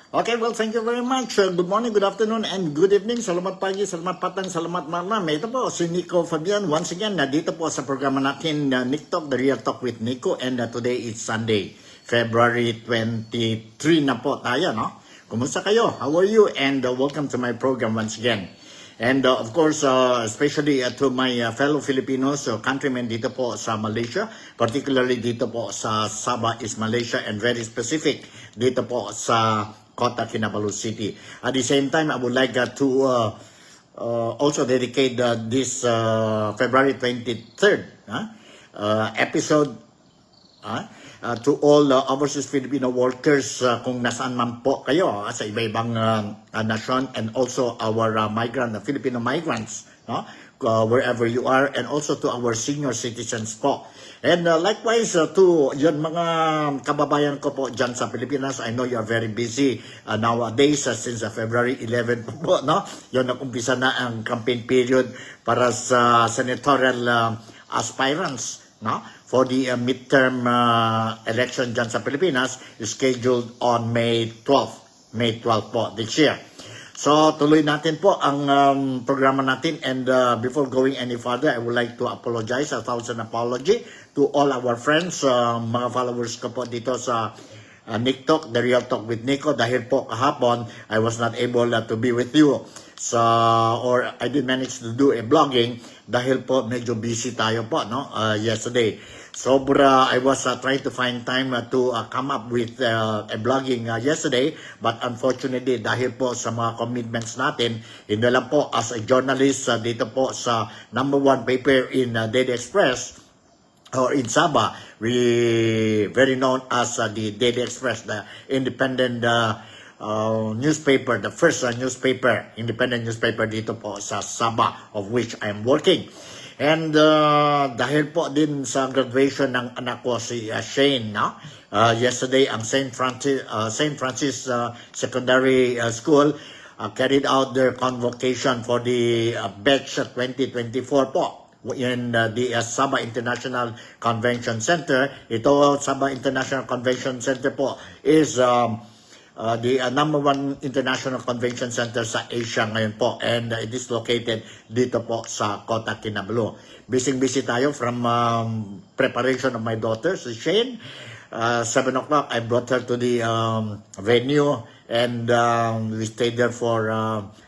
Okay, well, thank you very much. Good morning, good afternoon, and good evening. Salamat pagi, salamat patang, salamat malam. Ito po, si Nico Fabian. Once again, dito po sa programa natin, Nick Talk, The Real Talk with Nico. And today is Sunday, February 23 na po tayo, no? Kumusta kayo? How are you? And welcome to my program once again. And of course, especially to my fellow Filipinos, countrymen dito po sa Malaysia, particularly dito po sa Sabah is Malaysia, and very specific dito po sa Kota Kinabalu City. At the same time, I would like to also dedicate this February 23rd episode to all overseas Filipino workers kung nasaan man po kayo sa iba-ibang nation, and also our Filipino migrants, no? Wherever you are, and also to our senior citizens po. And likewise to yun mga kababayan ko po dyan sa Pilipinas. I know you are very busy nowadays since February 11 po, no? Yun nag-umpisa na ang campaign period para sa senatorial aspirants, no? For the midterm election dyan sa Pilipinas is scheduled on May 12. May 12 po this year. So, tuloy natin po ang programa natin, and before going any further, I would like to apologize, 1,000 apology to all our friends, mga followers ko po dito sa Nick Talk, The Real Talk with Nico, dahil po kahapon, I was not able to be with you. So, or I did manage to do a blogging dahil po medyo busy tayo po, no? Yesterday. I was trying to find time to come up with a blogging yesterday, but unfortunately dahil po sa mga commitments natin, hindi lang po as a journalist dito po sa #1 paper in Daily Express or in Sabah, we very known as the Daily Express, the independent newspaper, the first independent newspaper dito po sa Sabah, of which I am working. And dahil po din sa graduation ng anak ko si Shane, no? Yesterday ang St. Francis Secondary School carried out their convocation for the batch 2024 po in the Sabah International Convention Center. Ito, Sabah International Convention Center po is the #1 international convention center sa Asia ngayon po, and it is located dito po sa Kota Kinabalu. Busy tayo from preparation of my daughter, si Shane. 7 o'clock, I brought her to the venue, and we stayed there for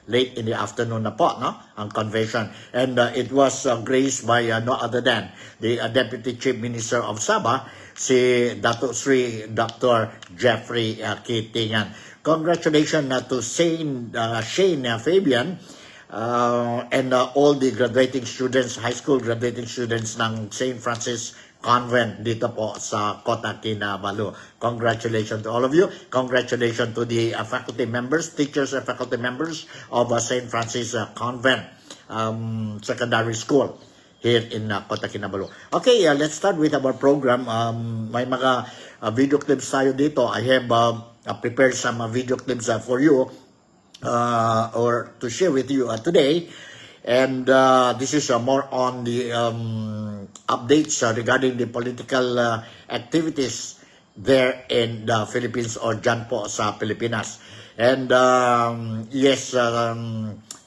late in the afternoon na po, no? Ang convention. And it was graced by no other than the Deputy Chief Minister of Sabah, si Dato Sri Dr. Jeffrey Kitingan. Congratulations to Shane Fabian and all the graduating students, high school graduating students ng St. Francis Convent dito po sa Kota Kinabalu. Congratulations to all of you. Congratulations to the faculty members, teachers and faculty members of St. Francis Convent Secondary School here in Kota Kinabalu. Okay, let's start with our program. May mga video clips tayo dito. I have prepared some video clips for you or to share with you today. And this is more on the updates regarding the political activities there in the Philippines or dyan po sa Pilipinas. And yes,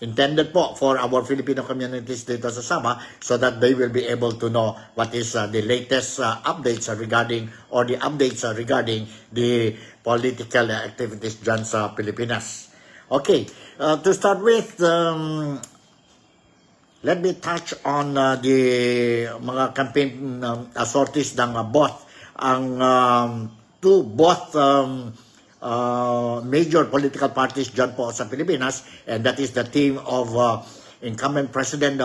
intended po for our Filipino communities dito sa Sabah, so that they will be able to know what is the latest updates regarding, or the updates regarding the political activities dyan sa Pilipinas. Okay, to start with, let me touch on the mga campaign sorties ng both major political parties dyan po sa Pilipinas, and that is the team of incumbent President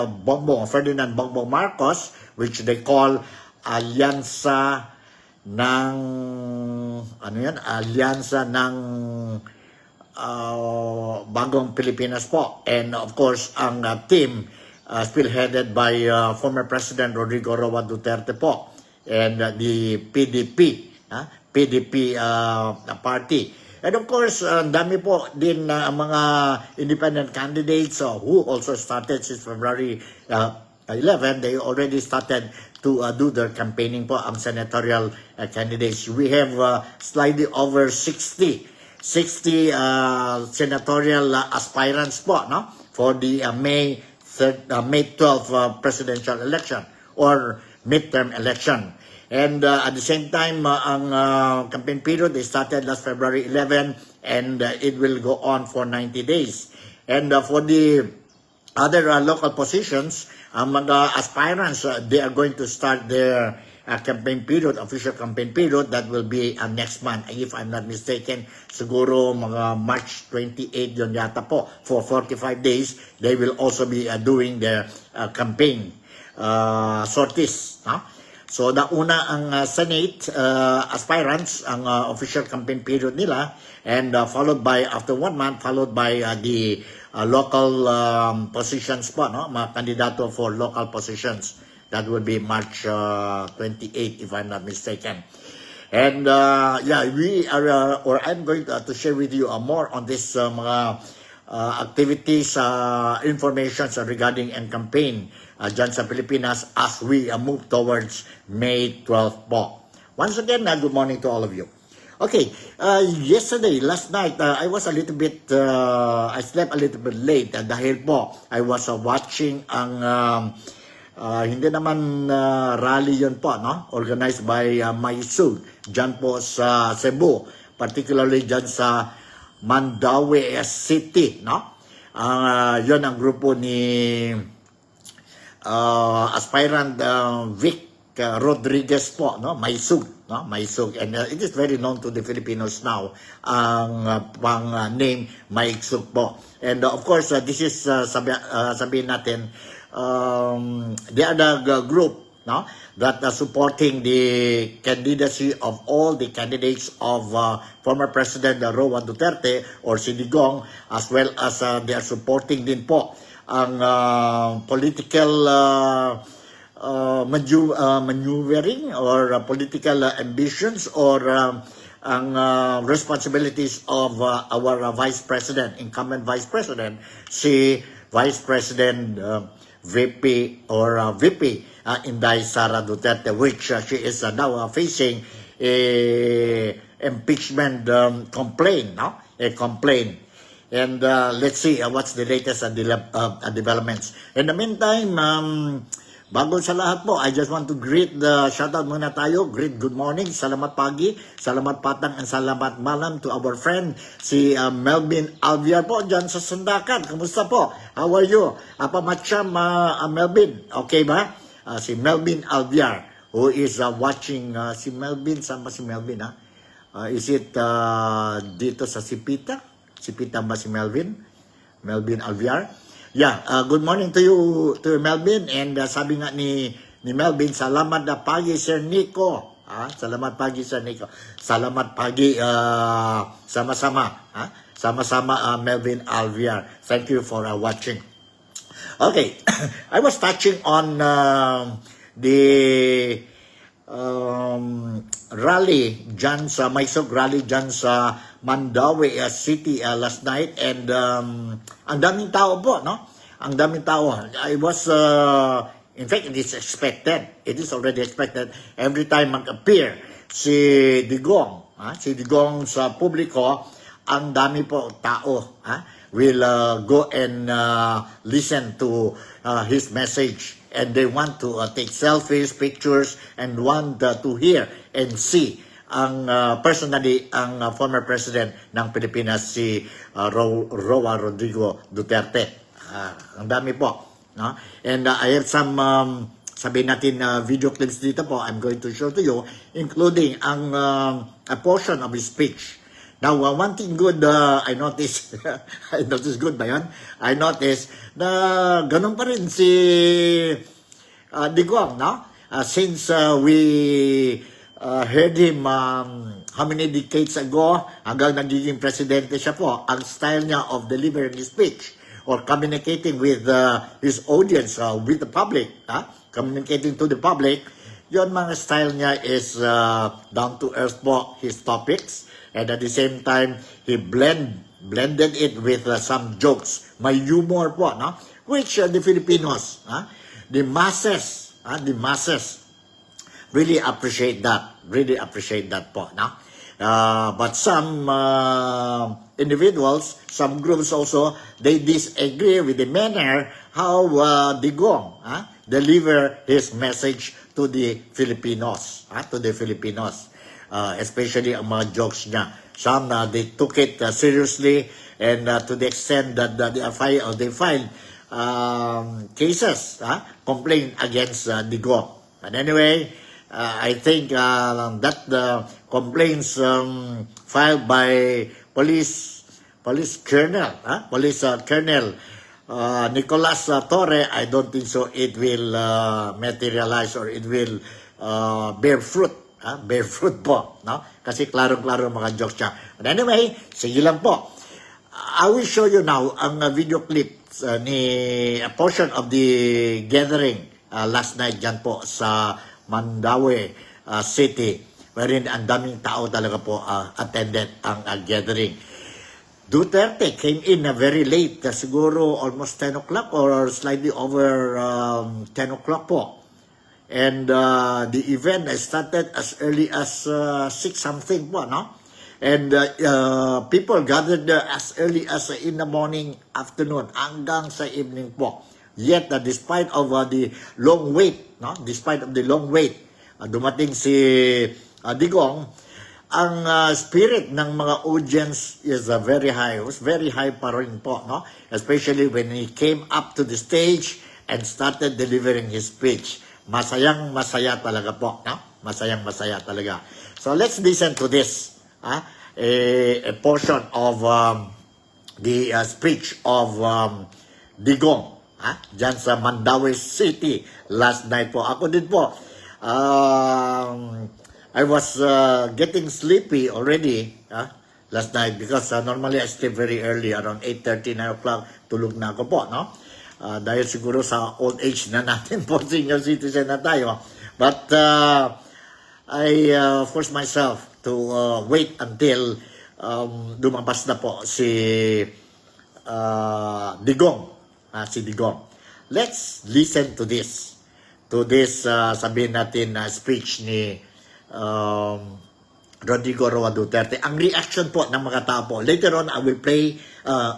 Ferdinand Bongbong Marcos, which they call Alyansa ng Bagong Pilipinas po, and of course ang team spearheaded by former President Rodrigo Roa Duterte po, and the PDP party. And of course, dami po din mga independent candidates who also started since February 11. They already started to do their campaigning po, ang senatorial candidates. We have slightly over 60 60 senatorial aspirants po, no? For the May 12 presidential election or midterm election. And at the same time, ang campaign period they started last February 11 and it will go on for 90 days. And for the other local positions, ang mga aspirants, they are going to start their campaign period, official campaign period, that will be next month. If I'm not mistaken, siguro mga March 28 yun yata po. For 45 days, they will also be doing their campaign sorties. So, nauna ang Senate aspirants, ang official campaign period nila, and followed by, after 1 month, followed by the local positions po, no? Mga kandidato for local positions. That will be March 28, if I'm not mistaken. And yeah, we are, or I'm going to share with you more on this mga activities, information regarding and campaign dyan sa Pilipinas as we move towards May 12 po. Once again, good morning to all of you. Okay, last night, I was a little bit, I slept a little bit late dahil po, I was watching ang, hindi naman rally yun po, no? Organized by Maisug, dyan po sa Cebu, particularly dyan sa Mandaue City, no? Yun ang grupo ni aspirant Vic Rodriguez po, no? Maisug, no? Maisug, and it is very known to the Filipinos now ang pang name Maisug po. And of course, this is sabihin natin, they are the group, no, that are supporting the candidacy of all the candidates of former President Roa Duterte or si Digong, as well as they are supporting din po ang political maneuvering or political ambitions or ang responsibilities of our Vice President, incumbent Vice President, si Vice President VP or VP Inday Sara Duterte, which she is now facing a impeachment complaint, no? A complaint. And let's see what's the latest developments. In the meantime, bago sa lahat po, I just want to greet shoutout muna tayo. Greet good morning, salamat pagi, salamat patang, and salamat malam to our friend, si Melvin Alviar po, dyan sa Sandakan. Kamusta po? How are you? Apa macam Melvin? Okay ba? Si Melvin Alviar, who is watching, si Melvin, saan ba si Melvin, ha? Is it dito sa Sipita? Sipita ba si Melvin? Melvin Alviar? Yeah, good morning to you, Melvin. And sabi nga ni Melvin, salamat na pagi, Sir Nico. Salamat pagi, Sir Nico. Salamat pagi, sama-sama. Sama-sama, Melvin Alviar. Thank you for watching. Okay, I was touching on the rally dyan sa Maisog rally dyan sa Mandaue City last night, and ang daming tao po, no? Ang daming tao. I was in fact, it is expected. It is already expected every time mag-appear si Digong, si Digong sa publiko, ang dami po tao, will go and listen to his message. And they want to take selfies, pictures, and want to hear and see ang personally ang former president ng Pilipinas, si Roa Rodrigo Duterte. Ang dami po, no? And I have some sabihin natin video clips dito po. I'm going to show to you, including ang a portion of his speech. Now, one thing good I noticed, I noticed good ba yan? I noticed na ganun pa rin si Digong, no? Since we heard him how many decades ago, hanggang nagiging presidente siya po, ang style niya of delivering his speech or communicating with his audience, with the public, communicating to the public, yon mga style niya is down to earth po, his topics. And at the same time, he blended it with some jokes. May humor po, no? Which the Filipinos, the masses really appreciate that. Really appreciate that po, no? But some individuals, some groups also, they disagree with the manner how Digong deliver his message to the Filipinos, especially ang mga jokes niya. Some they took it seriously, and to the extent that they filed cases, complaint against Digong. But anyway, I think that the complaints filed by police colonel, Colonel Nicolas Torre, I don't think so it will materialize or it will bear fruit. Bear fruit po, no? Kasi klaro-klaro mga jokes niya. But anyway, sige lang po. I will show you now ang video clip ni a portion of the gathering last night dyan po sa Mandaue City, wherein ang daming tao talaga po attended ang gathering. Duterte came in very late, siguro almost 10 o'clock or slightly over 10 o'clock po. And the event started as early as 6 something po, no? And people gathered there as early as in the morning, afternoon, hanggang sa evening po. Yet, despite of the long wait, no? Despite of the long wait, dumating si Digong, ang spirit ng mga audience is very high. It was very high pa rin po, no? Especially when he came up to the stage and started delivering his speech. Masayang-masaya talaga po, no? Masayang-masaya talaga. So let's listen to this, a portion of the speech of Digong, dyan sa Mandaue City last night po. Ako din po, I was getting sleepy already last night because normally I sleep very early, around 8:30, 9 o'clock, tulog na ako po, no? Dahil siguro sa old age na natin po, senior citizen na tayo. But I forced myself to wait until lumabas na po si Digong. Si Digong. Let's listen to this. To this, sabihin natin, speech ni Rodrigo Roa Duterte. Ang reaction po ng mga tao po. Later on, I will play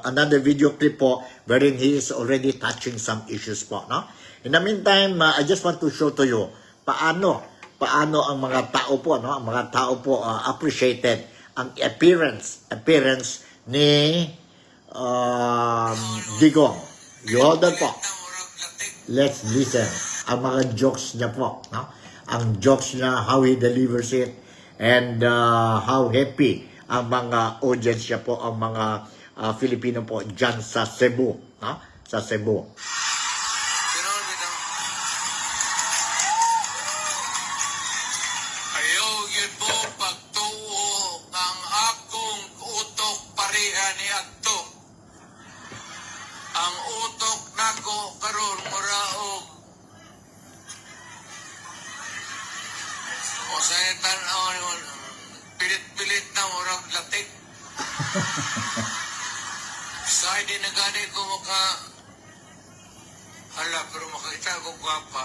another video clip po wherein he is already touching some issues po, no? In the meantime, I just want to show to you paano ang mga tao po, no? Ang mga tao po appreciated ang appearance ni Digong. You hold on po. Let's listen. Ang mga jokes niya po, no? Ang jokes niya, how he delivers it, and how happy ang mga audience niya po, ang mga Filipino po dyan sa Cebu, no? Sa Cebu. Ayaw yun po pagtuo ang akong utok pareha ni Agto. Ang utok nako karon muraog o sa tanaw pilit-pilit na murag latik. Sa hindi na gani ko hala, pero makita ko gwapa.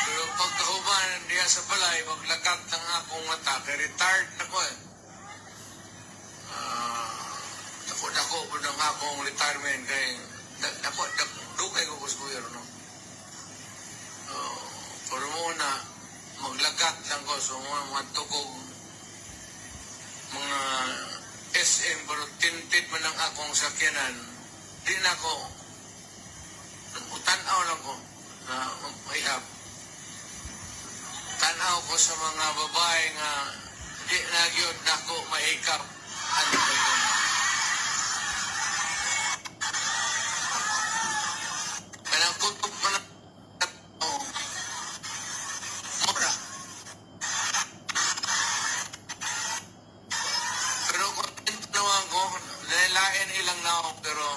Pero pagkahuman diya sa balay, maglakat ng akong mata, kaya retired na ko eh. Dako po ng akong retirement kay dukay ko kuskuyer, no? Pero muna, maglakat lang ko sa mga tukog mga SM, pero tintit man ang akong sakyanan. Di na ko, tanaw lang ko na mahihap. Tanaw ko sa mga babae nga di na gyud nako mahikap. Ano ba yun? Kanang kutok pa na mura. Pero kung tinawan ko, nailain ilang na ako, pero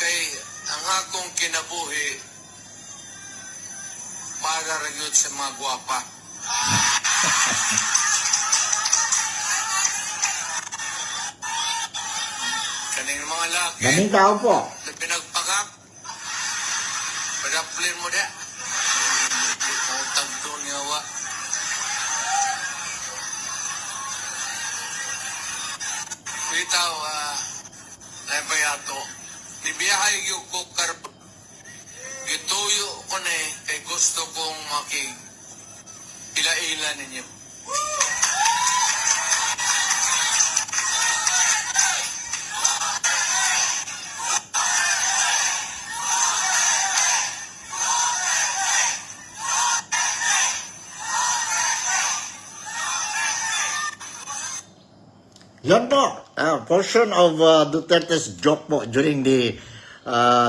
kay ang akong kinabuhi para rin yun sa mga gwapa. Kaning mga laki. Daming tao po. Na pinagpagap. Padaplin mo dia. Utang to niya wa. Bitaw, nabayato. Nibiyahay yung kukar. Gituyo ko na kay gusto kong ila-ila ninyo. Yan po, portion of Duterte's joke po during the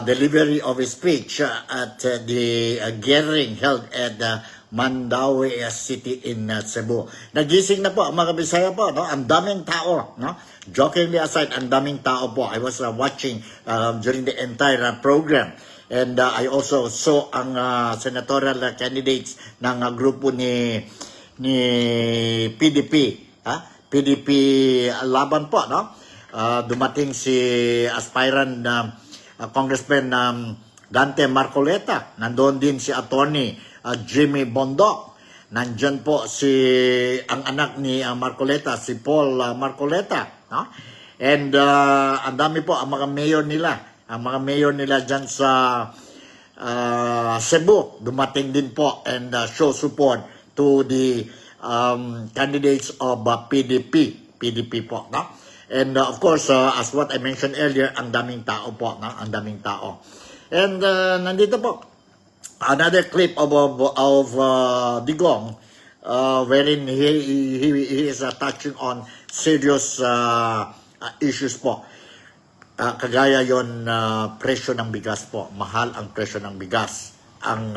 delivery of his speech at the gathering held at Mandaue City in Cebu. Nagising na po ang mga Bisaya po, no? Ang daming tao, no? Jokingly aside, ang daming tao po. I was watching during the entire program. And I also saw ang senatorial candidates ng grupo ni PDP, PDP laban po, no? Dumating si aspirant Congressman Dante Marcoleta. Nandoon din si Attorney Jimmy Bondoc. Nandyan po ang anak ni Marcoleta, si Paul Marcoleta, no? And ang dami po ang mga mayor nila. Ang mga mayor nila dyan sa Cebu. Dumating din po and show support to the candidates of PDP po, no? And of course, as what I mentioned earlier, ang daming tao po, no? Ang daming tao. And nandito po another clip of Digong, wherein he is touching on serious issues po. Kagaya yon presyo ng bigas po, mahal ang presyo ng bigas. Ang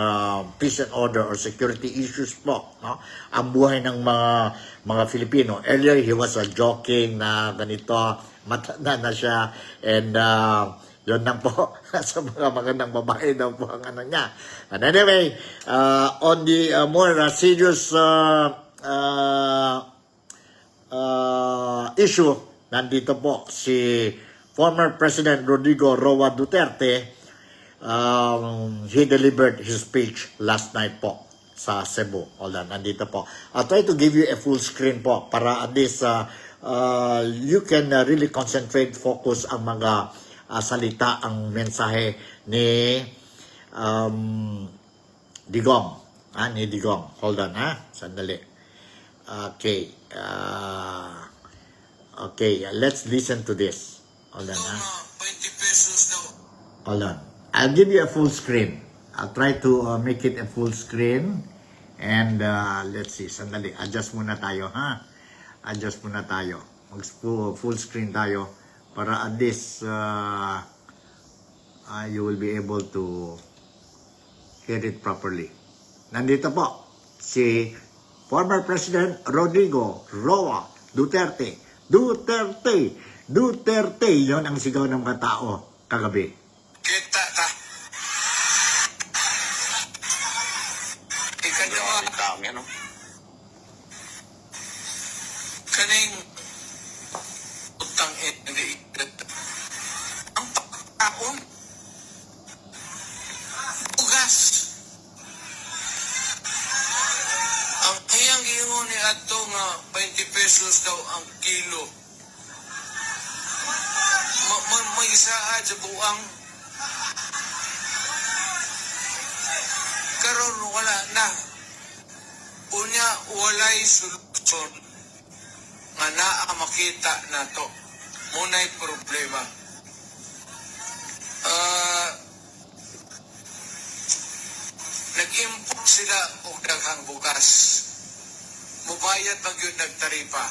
peace and order or security issues po, no? Ang buhay ng mga Filipino. Earlier he was joking na ganito, matanda na siya, and yun lang po sa mga magandang babae daw po ang ano niya. And anyway, on the more serious issue, nandito po si former President Rodrigo Roa Duterte. He delivered his speech last night po sa Cebu. Hold on, nandito po. I'll try to give you a full screen po para at least you can really concentrate, focus ang mga salita, ang mensahe ni Digong. Ni Digong. Hold on, sandali. Okay. Okay, let's listen to this. Hold on, 20 pesos daw. Hold on. I'll give you a full screen. I'll try to make it a full screen. And let's see. Sandali. Adjust muna tayo, Adjust muna tayo. Full screen tayo para at least you will be able to hear it properly. Nandito po si former President Rodrigo Roa Duterte. Duterte, yon ang sigaw ng mga tao kagabi. Kita ta. Ikadwa. Kaning utang hindi. Ang pagkaon. Bugas. Ang iyang giingon ni ato nga 20 pesos daw ang kilo. May isaad sa buang. Karon wala na. Unya walay solusyon nga naa makita nato. Munay problema. Nag-import sila og daghang bugas. Mubayad pag yun nagtaripa.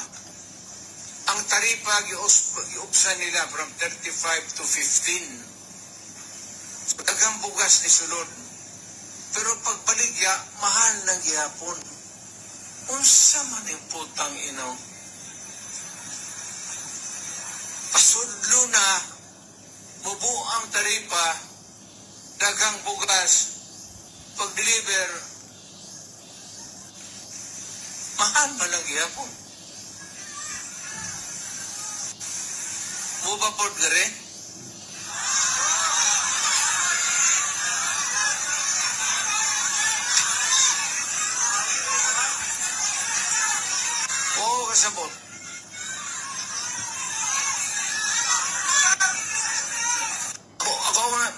Ang taripa giupsan nila from 35 to 15. So daghang bugas ni sulod. Pero pagbaligya, mahal ng gihapon. Unsa man yung putang inaw? Pasudlo na, mubu ang taripa, dagang bugas, pag-deliver, mahal man lang gihapon. Mubapod ka rin? pasabot.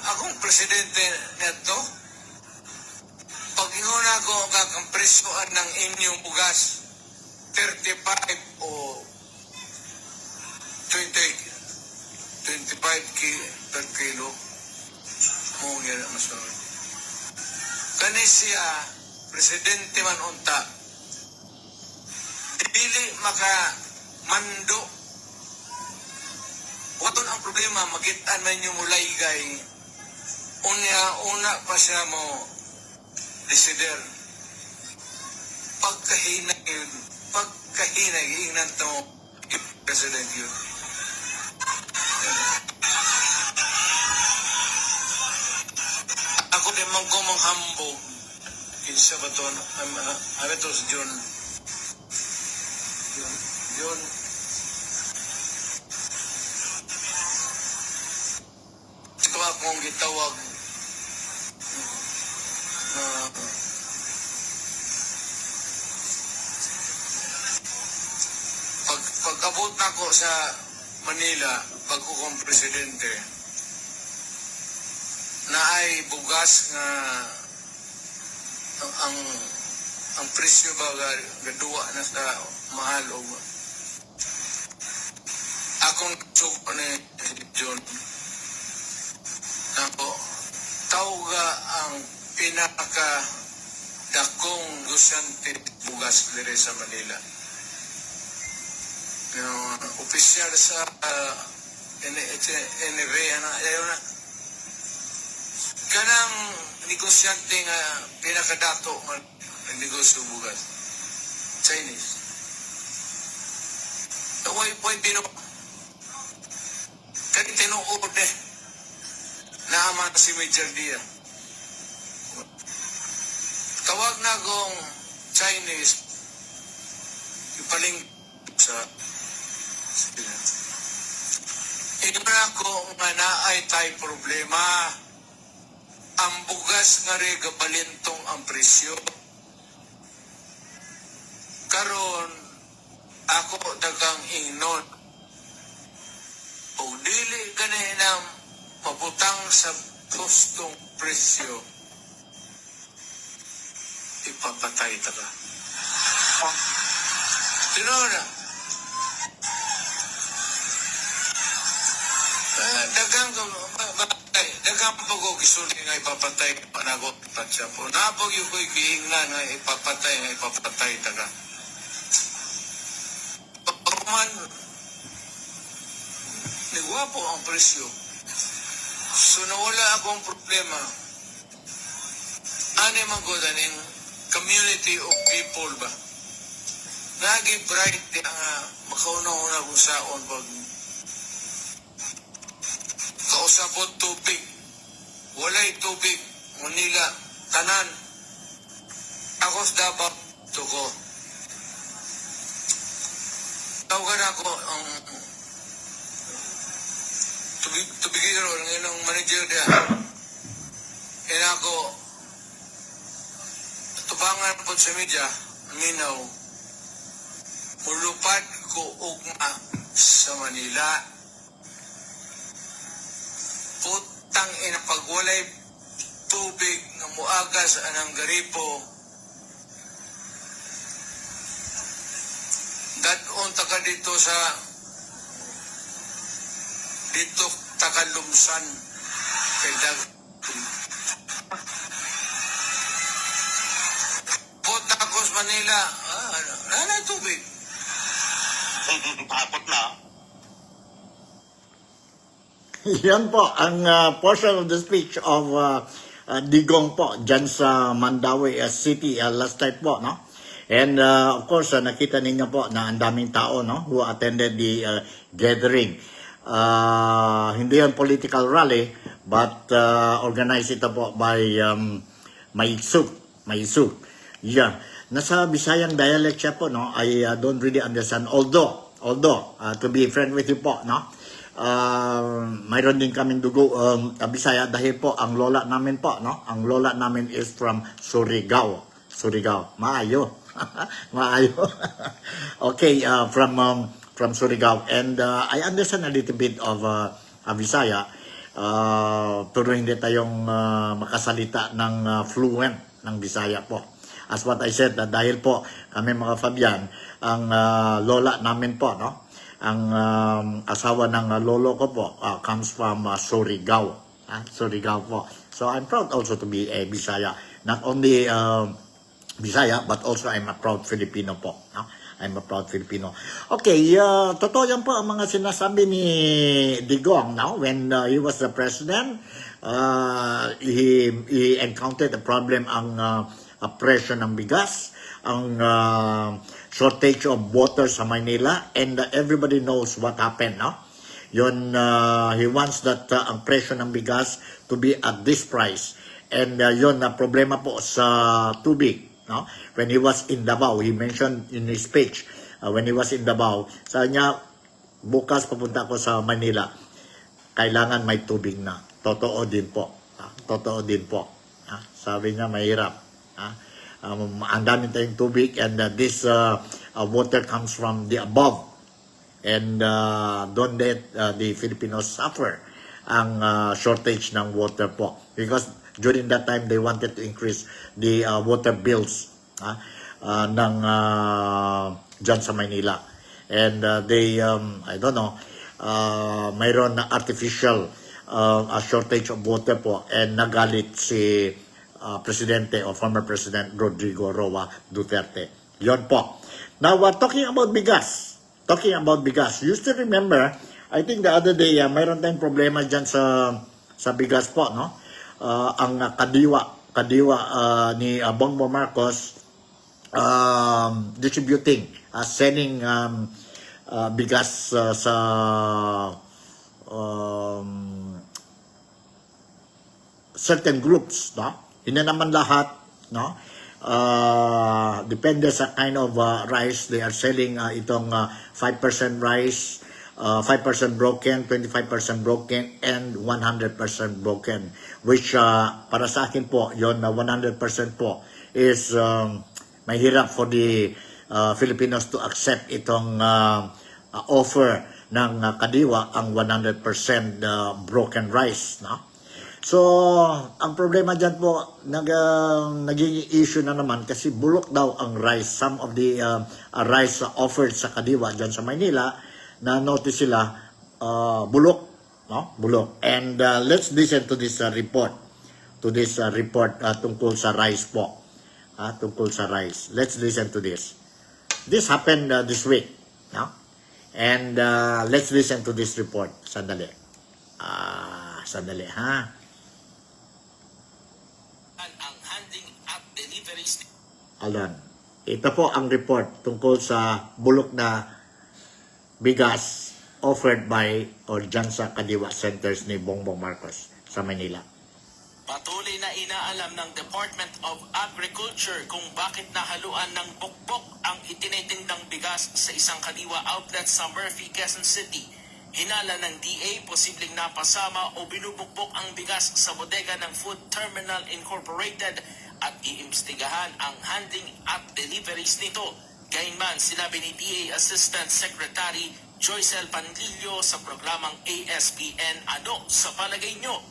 Akong presidente neto, pag ingon ako kakang presyoan ng inyong bugas, 35 o 25 per kilo, mo yan mas kani siya, presidente man unta, dili maka mando. Waton ang problema, magitan man yung mulay gay, una pa siya mo desider. Pagkahinay, ingnan to yung president yun. Ako din man ko mong hambog, kinsa ba to, ano to si John, ito akong gitawag na pag-abot na ko sa Manila, bago kong presidente, na ay bugas nga ang presyo ba gaduwa na sa mahal o akong suko ni John nako tawga ang pinaka dakong gusante bugas dire sa Manila. Yung opisyal sa NRA na kanang negosyante nga pinakadato ng negosyo bugas Chinese. Taway po kani tinuod naaman si Major Dia. Tawag na kong Chinese ipaling sa ina ko nga naay tay problema ang bugas nga rin gabalintong ang presyo. Karon ako dagang ingnon o dili ganina mabutang sa gustong presyo ipapatay ta ka. Tinona dagang pag-o gisuli nga ipapatay panagot patsa po napag yung ko'y giingnan nga ipapatay ta ka. Pagpaman nigwapo ang presyo. So nawala akong problema. Ano man ko daning community of people ba? Nagi bright nga makauna-una kung saon pag kausapon tubig. Walay tubig. Manila. Tanan. Ako sa Davao. Tuko. Tawagan ako ang tubigiro ng ilang manager niya. Kaya ako tubangan po sa media minaw mulupad ko ugma sa Manila. Putang ina pagwalay tubig nga muagas anang garipo dadon taka dito sa dito takalumsan kay dag Potacos Manila nanay tubig Takot na. Yan po ang portion of the speech of Digong po dyan sa Mandawi City last night po, no? And of course, nakita ninyo po na ang daming tao, no, who attended the gathering. Hindi yan political rally, but organized ito po by Maisuk. Yeah. Nasa Bisayang dialect siya po, no? I don't really understand. Although, to be friend with you po, no? Mayroon din kaming dugo Bisaya dahil po ang lola namin po, no? Ang lola namin is from Surigao. Maayo. Maayo. Okay, from Surigao. And I understand a little bit of Visaya. Pero hindi tayong makasalita ng fluent ng Visaya po. As what I said, dahil po kami mga Fabian, ang lola namin po, no? Ang asawa ng lolo ko po comes from Surigao. Surigao po. So I'm proud also to be a Bisaya. Not only Bisaya, but also I'm a proud Filipino po. No? I'm a proud Filipino. Okay, totoo yan po ang mga sinasabi ni Digong, no? When he was the president, he encountered a problem ang presyo ng bigas, ang shortage of water sa Manila, and everybody knows what happened, no? Yun, he wants that ang presyo ng bigas to be at this price. And yun, problema po sa tubig, no? When he was in Davao, he mentioned in his speech, when he was in Davao, sabi niya, bukas papunta ko sa Manila, kailangan may tubig na. Totoo din po. Totoo din po. Sabi niya, mahirap. Ang dami tayong tubig, and this water comes from the above. And don't let the Filipinos suffer ang shortage ng water po. Because during that time, they wanted to increase the water bills ng dyan sa Maynila. And they, I don't know, mayroon na artificial shortage of water po, and nagalit si Presidente o former President Rodrigo Roa Duterte. Yon po. Now, we're talking about bigas. You still remember, I think the other day, mayroon tayong problema dyan sa bigas po, no? Ang kadiwa ni Bongbong Marcos distributing, sending bigas sa certain groups, no? Hindi naman lahat, no? Depende sa kind of rice they are selling, itong 5% rice, 5% broken, 25% broken, and 100% broken, which para sa akin po, yon na 100% po is mahirap for the Filipinos to accept itong offer ng kadiwa, ang 100% broken rice, no? So, ang problema dyan po, naging issue na naman kasi bulok daw ang rice. Some of the rice offered sa kadiwa dyan sa Maynila, na notice sila, bulok, no? Bulok. And let's listen to this report. Tungkol sa rice po. Tungkol sa rice. Let's listen to this. This happened this week, no? And let's listen to this report. Sandali. Sandali, ha? Alan, ito po ang report tungkol sa bulok na bigas offered by or dyan sa Kadiwa Centers ni Bongbong Marcos sa Manila. Patuloy na inaalam ng Department of Agriculture kung bakit nahaluan ng bukbok ang itinitindang bigas sa isang Kadiwa outlet sa Murphy, Quezon City. Hinala ng DA, posibleng napasama o binubukbok ang bigas sa bodega ng Food Terminal Incorporated at iimbestigahan ang handling at deliveries nito. Gayunman, sinabi ni DA Assistant Secretary Joycel Panlilio sa programang ASPN, ano sa palagay nyo?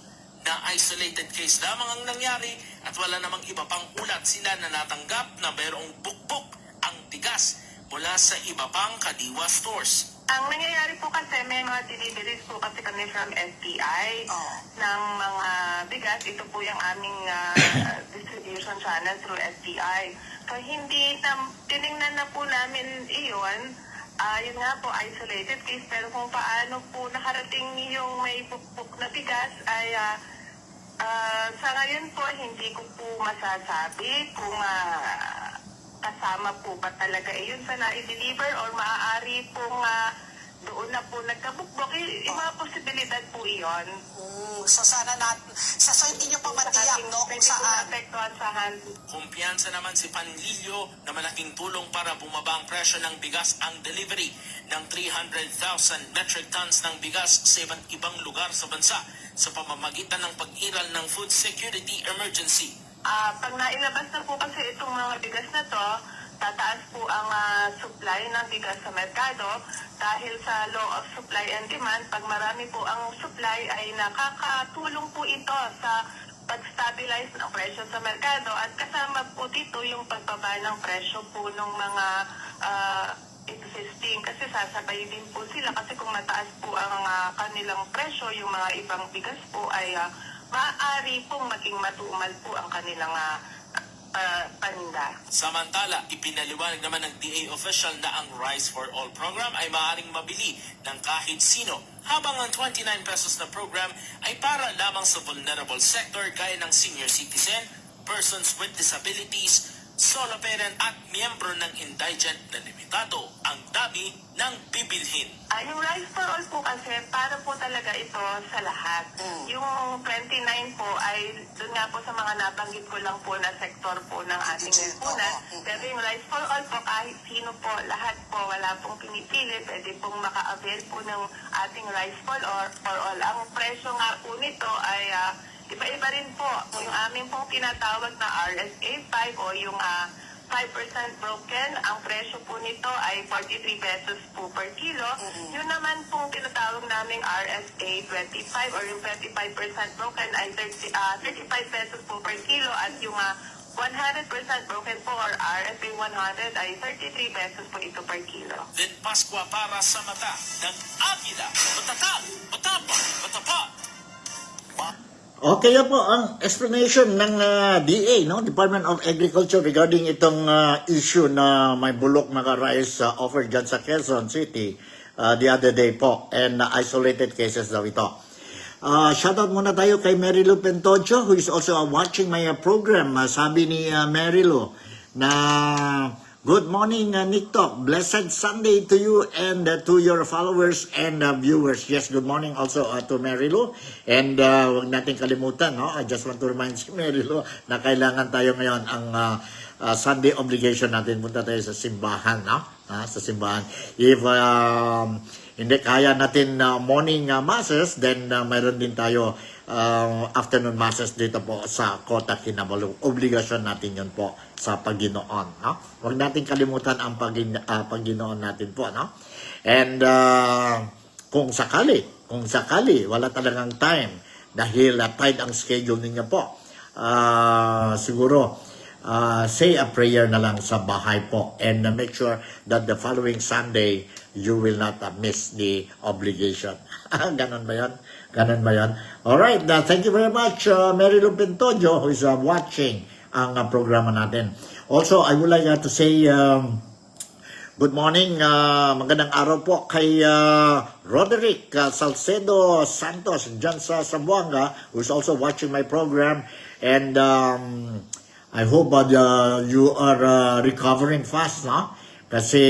Na isolated case lamang ang nangyari at wala namang iba pang ulat sila na natanggap na mayroong bukbok ang bigas mula sa iba pang Kadiwa stores. Ang nangyayari po kasi may mga deliveries po kasi kami from STI ng mga bigas. Ito po yung aming distribution channel through STI. So hindi na, tinignan na po namin iyon. Yun nga po, isolated case. Pero kung paano po nakarating yung may bukbok na bigas ay sa ngayon po hindi ko po masasabi kung kasama po ba talaga iyon sa na-deliver or maaari pong doon na po nagkabukbok. Yung mga posibilidad po iyon. So sana hindi nyo pa matiyak, no, kung saan. Naapektuhan sa hand. Kumpiyansa naman si Panlilio na malaking tulong para bumaba ang presyo ng bigas ang delivery ng 300,000 metric tons ng bigas sa iba't ibang lugar sa bansa sa pamamagitan ng pag-iral ng food security emergency. Pag nailabas na po kasi itong mga bigas na to, tataas po ang supply ng bigas sa merkado dahil sa law of supply and demand. Pag marami po ang supply ay nakakatulong po ito sa pag-stabilize ng presyo sa merkado at kasama po dito yung pagbaba ng presyo po ng mga existing kasi sasabay din po sila kasi kung mataas po ang kanilang presyo, yung mga ibang bigas po ay maaari pong maging matumal po ang kanilang paninda. Samantala, ipinaliwanag naman ng DA official na ang Rice for All program ay maaaring mabili ng kahit sino, habang ang 29 pesos na program ay para lamang sa vulnerable sector gaya ng senior citizen, persons with disabilities, solo parent at miyembro ng indigent na limitado ang dami ng bibilhin. Yung Rice for All po kasi para po talaga ito sa lahat. Yung 29 po ay doon nga po sa mga nabanggit ko lang po na sektor po ng ating lipunan. Pero yung Rice for All po kahit sino po, lahat po, wala pong pinipili, pwede pong maka-avail po ng ating Rice for All. Ang presyo nga po nito ay iba-iba rin po. Yung aming pong tinatawag na RSA 5 o yung 5% broken, ang presyo po nito ay 43 pesos po per kilo. Yun naman pong tinatawag naming RSA 25 or yung 25% broken ay 35 pesos po per kilo at yung 100% broken po or RSA 100 ay 33 pesos po ito per kilo. Then Pascua para sa mata ng Agila, matatag, matapang, matapat. Okay po ang explanation ng DA, no, Department of Agriculture regarding itong issue na may bulok mga rice offered dyan sa Quezon City the other day po and isolated cases daw ito. Shoutout muna tayo kay Mary Lou Pentocho who is also watching my program. Sabi ni Mary Lou na good morning, Nick Talk. Blessed Sunday to you and to your followers and viewers. Yes, good morning also to Mary Lou. And huwag natin kalimutan, no? I just want to remind si Mary Lou na kailangan tayo ngayon ang Sunday obligation natin. Punta tayo sa simbahan, no? Sa simbahan. If hindi kaya natin morning masses, then mayroon din tayo afternoon masses dito po sa Kota Kinabalu. Obligasyon natin yun po sa Panginoon, no? Huwag natin kalimutan ang Panginoon natin po, no? And kung sakali wala talagang time dahil tight ang schedule ninyo po, siguro say a prayer na lang sa bahay po and make sure that the following Sunday you will not miss the obligation. Ganon ba yan? Ganon ba yan? Alright, thank you very much Mary Lou Pentojo who is watching ang programa natin. Also, I would like to say good morning, magandang araw po kay Roderick Salcedo Santos dyan sa Zamboanga who is also watching my program and I hope you are recovering fast, no? Kasi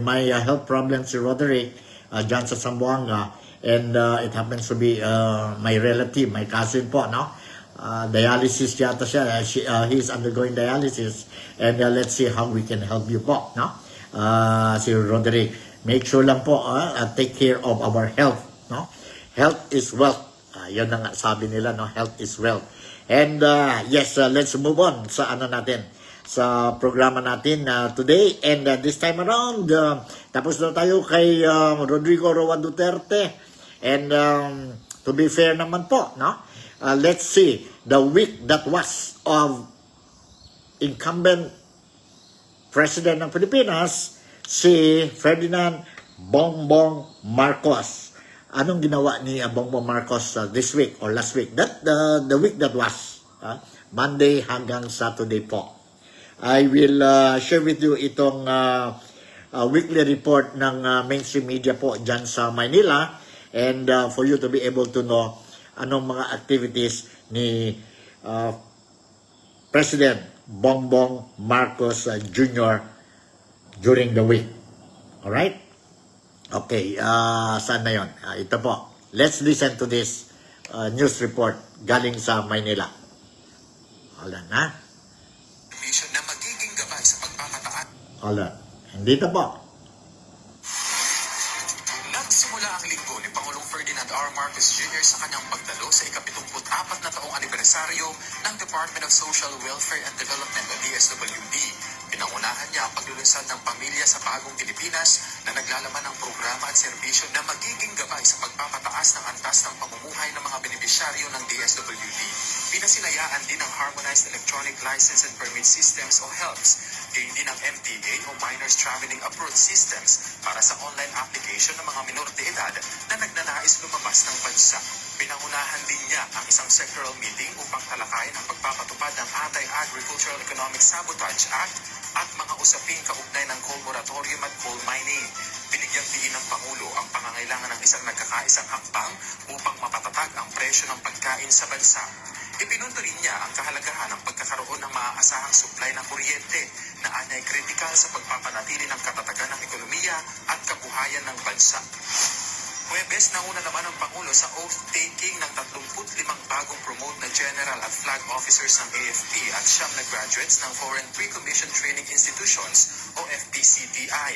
may health problem si Roderick dyan sa Zamboanga and it happens to be my relative, my cousin po, no? Dialysis yata siya. He's undergoing dialysis and let's see how we can help you po, no? Si Roderick, make sure lang po take care of our health, no? Health is wealth. Yun ang sabi nila, no? Health is wealth. And yes, let's move on sa ano natin, sa programa natin today and this time around. Tapos na tayo kay Rodrigo Roa Duterte and to be fair naman po, no? Let's see the week that was of incumbent President ng Pilipinas, si Ferdinand Bongbong Marcos. Anong ginawa ni Bongbong Marcos this week or last week? The week that was, Monday hanggang Saturday po. I will share with you itong weekly report ng mainstream media po dyan sa Maynila and for you to be able to know anong mga activities ni President Bongbong Marcos Jr. during the week. Alright? Okay, saan na yun? Ito po. Let's listen to this news report galing sa Maynila. Hold on, ha? Na magiging gabay sa pagmamataan. Hold on. Dito po. Nagsimula ang linggo ni Pangulong Ferdinand R. Marcos Jr. sa kanyang pagdalo sa ika-74 na taong anibersaryo ng Department of Social Welfare and Development o DSWD Pinangunahan niya ang paglulunsad ng Pamilya sa Bagong Pilipinas na naglalaman ng programa at serbisyo na magiging gabay sa pagpapataas ng antas ng pamumuhay ng mga benepisyaryo ng DSWD. Pinasinayaan din ang Harmonized Electronic License and Permit Systems o HELPS, gayon din ang MTA o Minors Traveling Approach Systems para sa online application ng mga minor de edad na nagnanais lumabas ng bansa. Pinangunahan din niya ang isang sectoral meeting upang talakayin ang pagpapatupad ng Anti-Agricultural Economic Sabotage Act at mga usaping kaugnay ng coal moratorium at coal mining. Binigyang diin ng Pangulo ang pangangailangan ng isang nagkakaisang hakbang upang mapatatag ang presyo ng pagkain sa bansa. Ipinunto rin niya ang kahalagahan ng pagkakaroon ng maaasahang supply ng kuryente na anyay kritikal sa pagpapanatili ng katatagan ng ekonomiya at kabuhayan ng bansa. Huwebes, nauna naman ang Pangulo sa oath-taking ng 35 bagong promote na general at flag officers ng AFP at 9 na graduates ng Foreign Pre-Commissioned Training Institutions o FPCTI.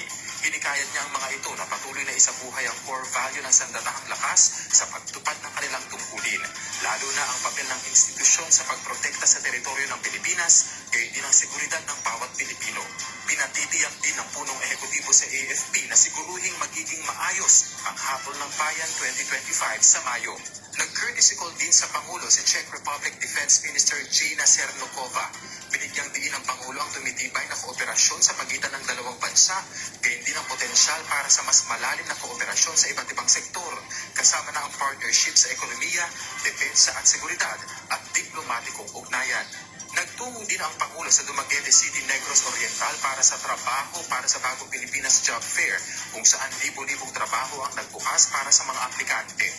Hinikayat niya ang mga ito na patuloy na isabuhay ang core value ng sandatahang lakas sa pagtupad ng kanilang tungkulin, lalo na ang papel ng institusyon sa pagprotekta sa teritoryo ng Pilipinas, gayon din ang seguridad ng bawat Pilipino. Pinatitiyak din ng punong ehekutibo sa AFP na siguruhing magiging maayos ang Hatol ng Bayan 2025 sa Mayo. Nag-courtesy call din sa Pangulo si Czech Republic Defense Minister Gina Cernokova. Binigyang diin ng Pangulo ang tumitibay na kooperasyon sa pagitan ng dalawang bansa, gayon din ang potensyal para sa mas malalim na kooperasyon sa iba't ibang sektor, kasama na ang partnership sa ekonomiya, depensa at seguridad at diplomatikong ugnayan. Nagtungo din ang Pangulo sa Dumaguete City, Negros Oriental para sa trabaho para sa Bagong Pilipinas Job Fair, kung saan libo-libong trabaho ang nagbukas para sa mga aplikante.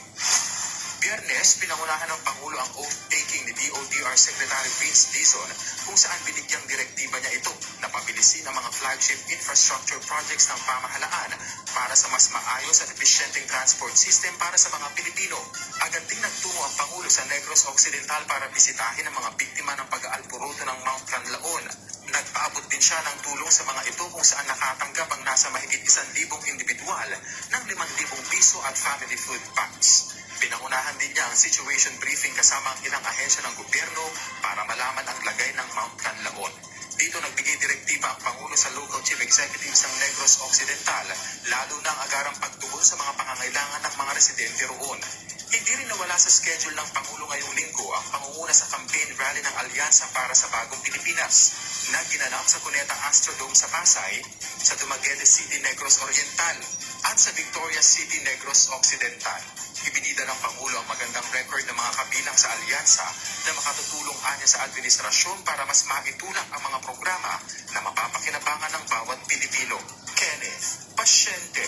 Biyernes, pinangunahan ng Pangulo ang oath-taking ni DOTR Secretary Vince Dizon, kung saan binigyang direktiba niya ito na pabilisin ang mga flagship infrastructure projects ng pamahalaan para sa mas maayos at epesyenteng transport system para sa mga Pilipino. Agad ding nagtungo ang Pangulo sa Negros Occidental para bisitahin ang mga biktima ng pag-aalporoto ng Mount Canlaon. Nagpaabot din siya ng tulong sa mga ito kung saan nakatanggap ang nasa mahigit 1,000 individual ng 5,000 piso at family food packs. Pinangunahan din niya ang situation briefing kasama ang ilang ahensya ng gobyerno para malaman ang lagay ng Mount Canlaon. Dito nagbigay direktiba ang Pangulo sa local chief executives ng Negros Occidental, lalo na ang agarang pagtugon sa mga pangangailangan ng mga residente roon. Hindi rin nawala sa schedule ng Pangulo ngayong linggo ang pangunguna sa campaign rally ng Alyansa para sa Bagong Pilipinas na ginanap sa Cuneta Astrodome sa Pasay, sa Dumaguete City, Negros Oriental at sa Victoria City, Negros Occidental. Ibinida ng Pangulo ang magandang record ng mga kabilang sa alyansa na makatutulong anya sa administrasyon para mas maitulak ang mga programa na mapapakinabangan ng bawat Pilipino. Kenneth Pasyente,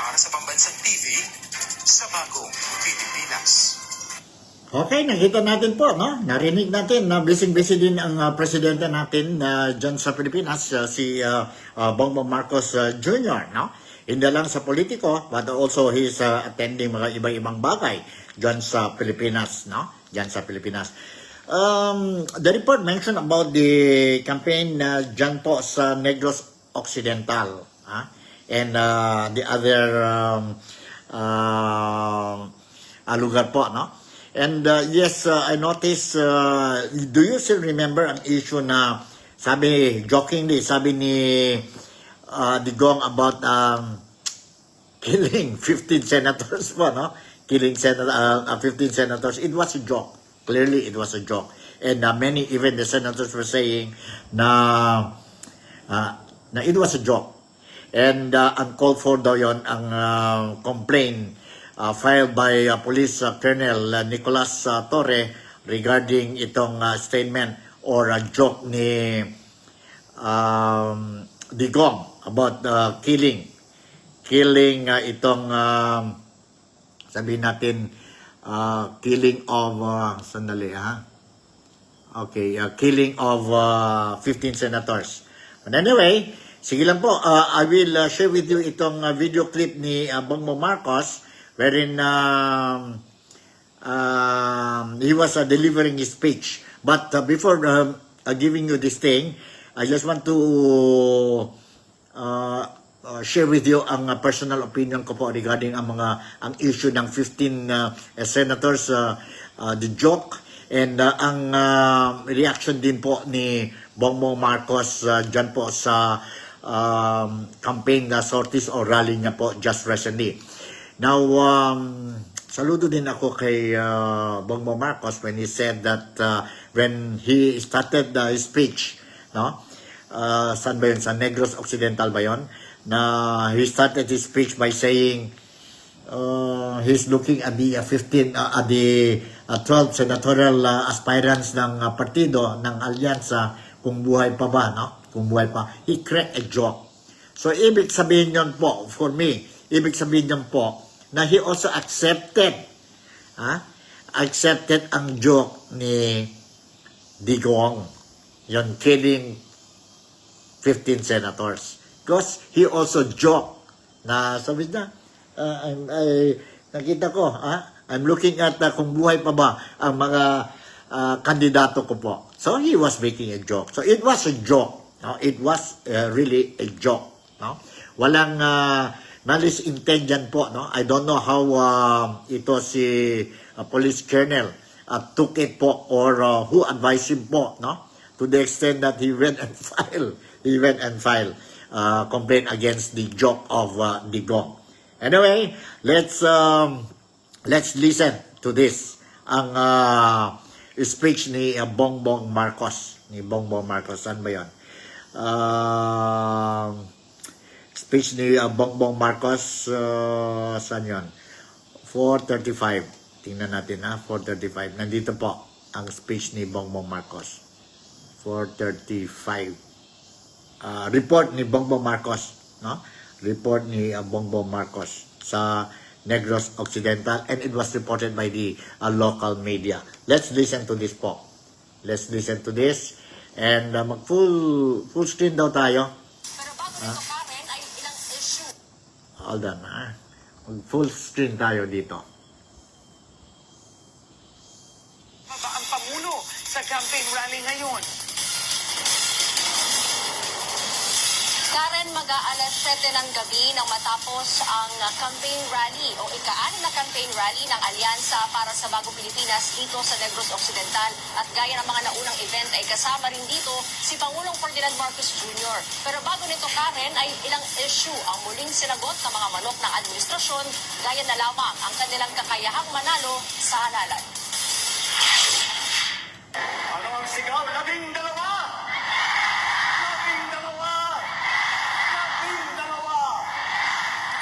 para sa Pambansang TV, sa Bagong Pilipinas. Okay, nakita natin po, no? Narinig natin na busy-busy din ang presidente natin dyan sa Pilipinas, si Bongbong Marcos Jr., no? Hindi lang sa politiko, but also he's attending mga iba-ibang bagay dyan sa Pilipinas, no? Dyan sa Pilipinas. The report mentioned about the campaign dyan po sa Negros Occidental, and the other lugar po, no? And yes, I noticed, do you still remember ang issue na jokingly, sabi ni Digong about killing 15 senators po, no? Killing 15 senators. It was a joke. Clearly, it was a joke. And many, even the senators were saying na it was a joke. And uncalled for daw yun ang complaint filed by Police Colonel Nicolas Torre regarding itong statement or joke ni Digong about killing itong sabihin natin killing of killing of 15 senators. But anyway, sige lang po, I will share with you itong video clip ni Bongbong Marcos wherein he was delivering his speech. But before giving you this thing, I just want to share with you ang personal opinion ko po regarding ang issue ng 15 senators, the joke, and ang reaction din po ni Bongbong Marcos dyan po sa campaign sorties o rally niya po just recently. Now, saludo din ako kay Bongbong Marcos when he said that when he started his speech, no? Saan ba yun? Sa Negros Occidental ba yun? Na he started his speech by saying he's looking at the 12 senatorial aspirants ng partido ng alyansa kung buhay pa ba, no? Kung buhay pa. He cracked a joke. So, ibig sabihin yun po, for me, ibig sabihin yun po, na he also accepted ang joke ni Digong, yung killing 15 senators. Because he also joked na sabi na, nakita ko, I'm looking at kung buhay pa ba ang mga kandidato ko po. So he was making a joke. So it was a joke. No? It was really a joke. No? Walang malice intent dyan po. No? I don't know how ito si police colonel took it po or who advised him po. No? To the extent that he went and filed complaint against the joke of Digong. Anyway, let's listen to this ang speech ni Bongbong Marcos. Saan ba yun? Speech ni Bongbong Marcos, saan yun? 4:35. Tingnan natin 4:35. Nandito po ang speech ni Bongbong Marcos. 4:35. Report ni Bongbong Marcos, no? Report ni Bongbong Marcos sa Negros Occidental, and it was reported by the local media. Let's listen to this po. Let's listen to this, and mag full screen daw tayo. Pero bago nito, Karen, ay ilang issue. Hold on, mag full screen tayo dito. Ba ang Pangulo sa campaign rally ngayon? Karen, mag-aalas 7 ng gabi nang matapos ang campaign rally o ika-6 na campaign rally ng Alyansa para sa Bagong Pilipinas dito sa Negros Occidental. At gaya ng mga naunang event ay kasama rin dito si Pangulong Ferdinand Marcos Jr. Pero bago nito, Karen, ay ilang issue ang muling sinagot ng mga manok ng administrasyon, gaya na lamang ang kanilang kakayahang manalo sa halalan. Ano ang sigaw? 12! 12! 12!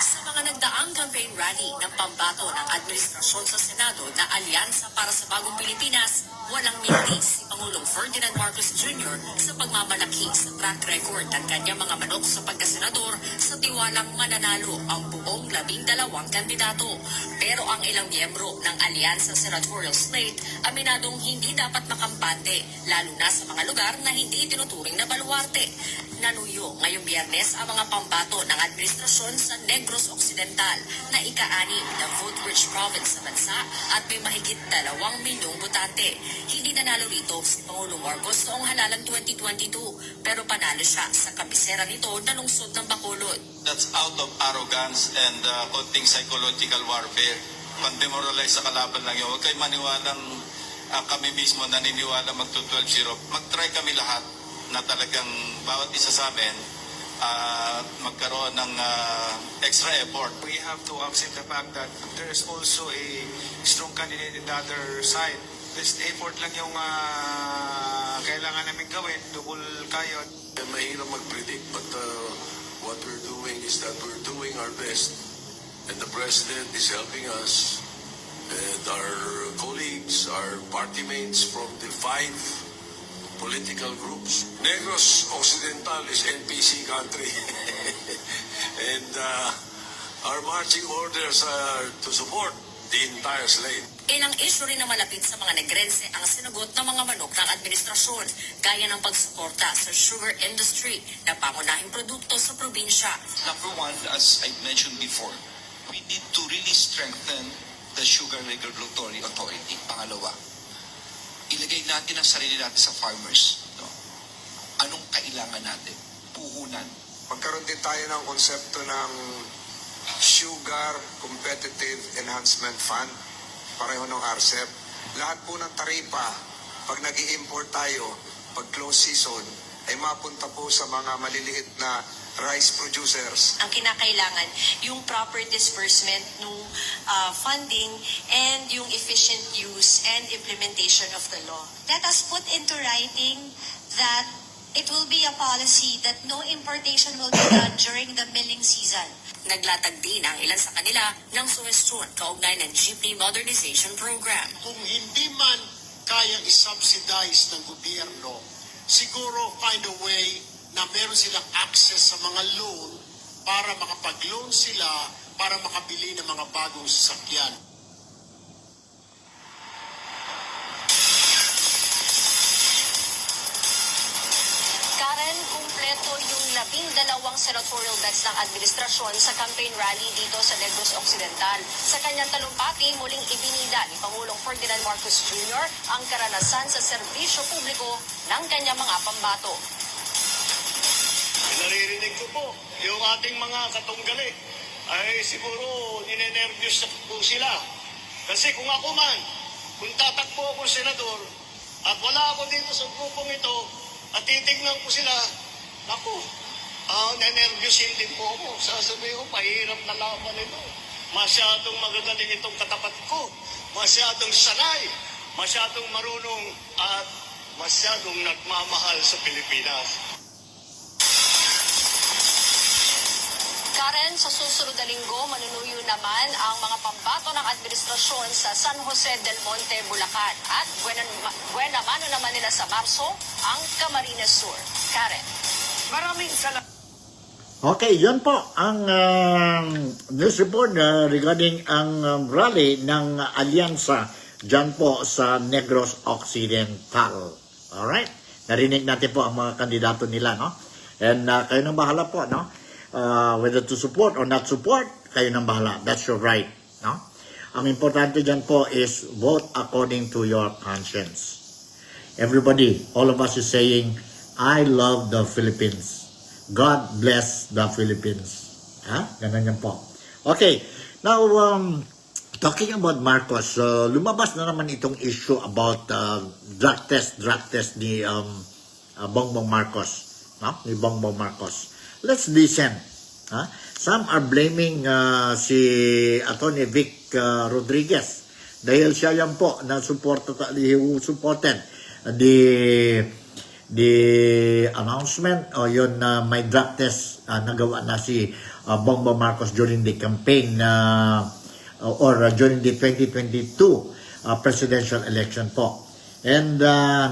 Sa mga nagdaang campaign rally ng pambato ng administrasyon sa Senado na Alyansa para sa Bagong Pilipinas, walang mintis si Pangulong Ferdinand Marcos Jr. sa pagmamalaki sa track record ng kanyang mga manok sa pagkasenador sa tiwalang mananalo ang buong 12 kandidato. Pero ang ilang miyembro ng Alyansa Senatorial Slate aminadong hindi dapat makampante, lalo na sa mga lugar na hindi tinuturing na baluarte. Nanuyo ngayong Biyernes ang mga pambato ng administrasyon sa Negros Occidental na ika-6 na vote-rich province sa bansa at may mahigit 2 milyong botante. Hindi nanalo rito si Pangulong Marcos noong halalan 2022 pero panalo siya sa kabisera nito na lungsod ng Bacolod. That's out of arrogance and konting psychological warfare. Pandemoralize sa kalaban lang yun. Huwag kayo maniwalang kami mismo naniniwala magto-12-0. Mag-try kami lahat na talagang bawat isa sa amin magkaroon ng extra effort. We have to accept the fact that there is also a strong candidate in the other side. This effort lang yung kailangan namin gawin. Double kayod. Mahirap mag-predict, but what we're doing is that we're doing our best. And the President is helping us. And our colleagues, our party mates from the 5 political groups. Negros Occidental is NPC country. And our marching orders are to support the entire slate. Ilang issue rin na malapit sa mga Negrense ang sinagot ng mga manok ng administrasyon, gaya ng pagsuporta sa sugar industry na pangunahing produkto sa probinsya. Number one, as I mentioned before, we need to really strengthen the Sugar Regulatory Authority. Pangalawa, ilagay natin ang sarili natin sa farmers. No? Anong kailangan natin? Puhunan. Magkaroon din tayo ng konsepto ng Sugar Competitive Enhancement Fund, pareho ng RCEP. Lahat po ng taripa, pag nag-i-import tayo, pag close season, ay mapunta po sa mga maliliit na rice producers. Ang kinakailangan, yung proper disbursement ng funding and yung efficient use and implementation of the law. Let us put into writing that it will be a policy that no importation will be done during the milling season. Naglatag din ang ilan sa kanila ng suwestyon kaugnay ng jeepney modernization program. Kung hindi man kayang isubsidize ng gobyerno, siguro find a way na meron silang access sa mga loan para makapag-loan sila para makabili ng mga bagong sasakyan. Karen, kumpleto yung 12 senatorial bets ng administrasyon sa campaign rally dito sa Negros Occidental. Sa kanyang talumpati, muling ibinida ni Pangulong Ferdinand Marcos Jr. ang karanasan sa serbisyo publiko ng kanyang mga pambato. Naririnig ko po, yung ating mga katunggali ay siguro ninenervyos po sila. Kasi kung ako man, kung tatakbo ako senador at wala ako dito sa grupong ito at titignan ko sila, naku, nenervyusin din po ako. Sasabihin ko, pahirap na laban ito. Masyadong magagaling itong katapat ko. Masyadong sanay. Masyadong marunong at masyadong nagmamahal sa Pilipinas. Karen, sa susunod na linggo, manunuyo naman ang mga pambato ng administrasyon sa San Jose del Monte, Bulacan. At buena mano naman nila sa Marso ang Camarines Sur. Karen. Maraming salamat. Okay, yun po ang news report regarding ang rally ng Alyansa dyan po sa Negros Occidental. Alright? Narinig natin po ang mga kandidato nila, no? And kayo nang bahala po, no? Whether to support or not support, kayo nang bahala. That's your right, no? Ang importante dyan po is vote according to your conscience. Everybody, all of us is saying, I love the Philippines. God bless the Philippines. Ganun yan po. Okay, now, talking about Marcos, lumabas na naman itong issue about drug test ni Bongbong Marcos. No? Ni Bongbong Marcos. Let's listen. Some are blaming si Atty. Vic Rodriguez dahil siya yan po na supported the announcement o yun na may drug test nagawa na si Bongbong Marcos during the campaign or during the 2022 presidential election po. And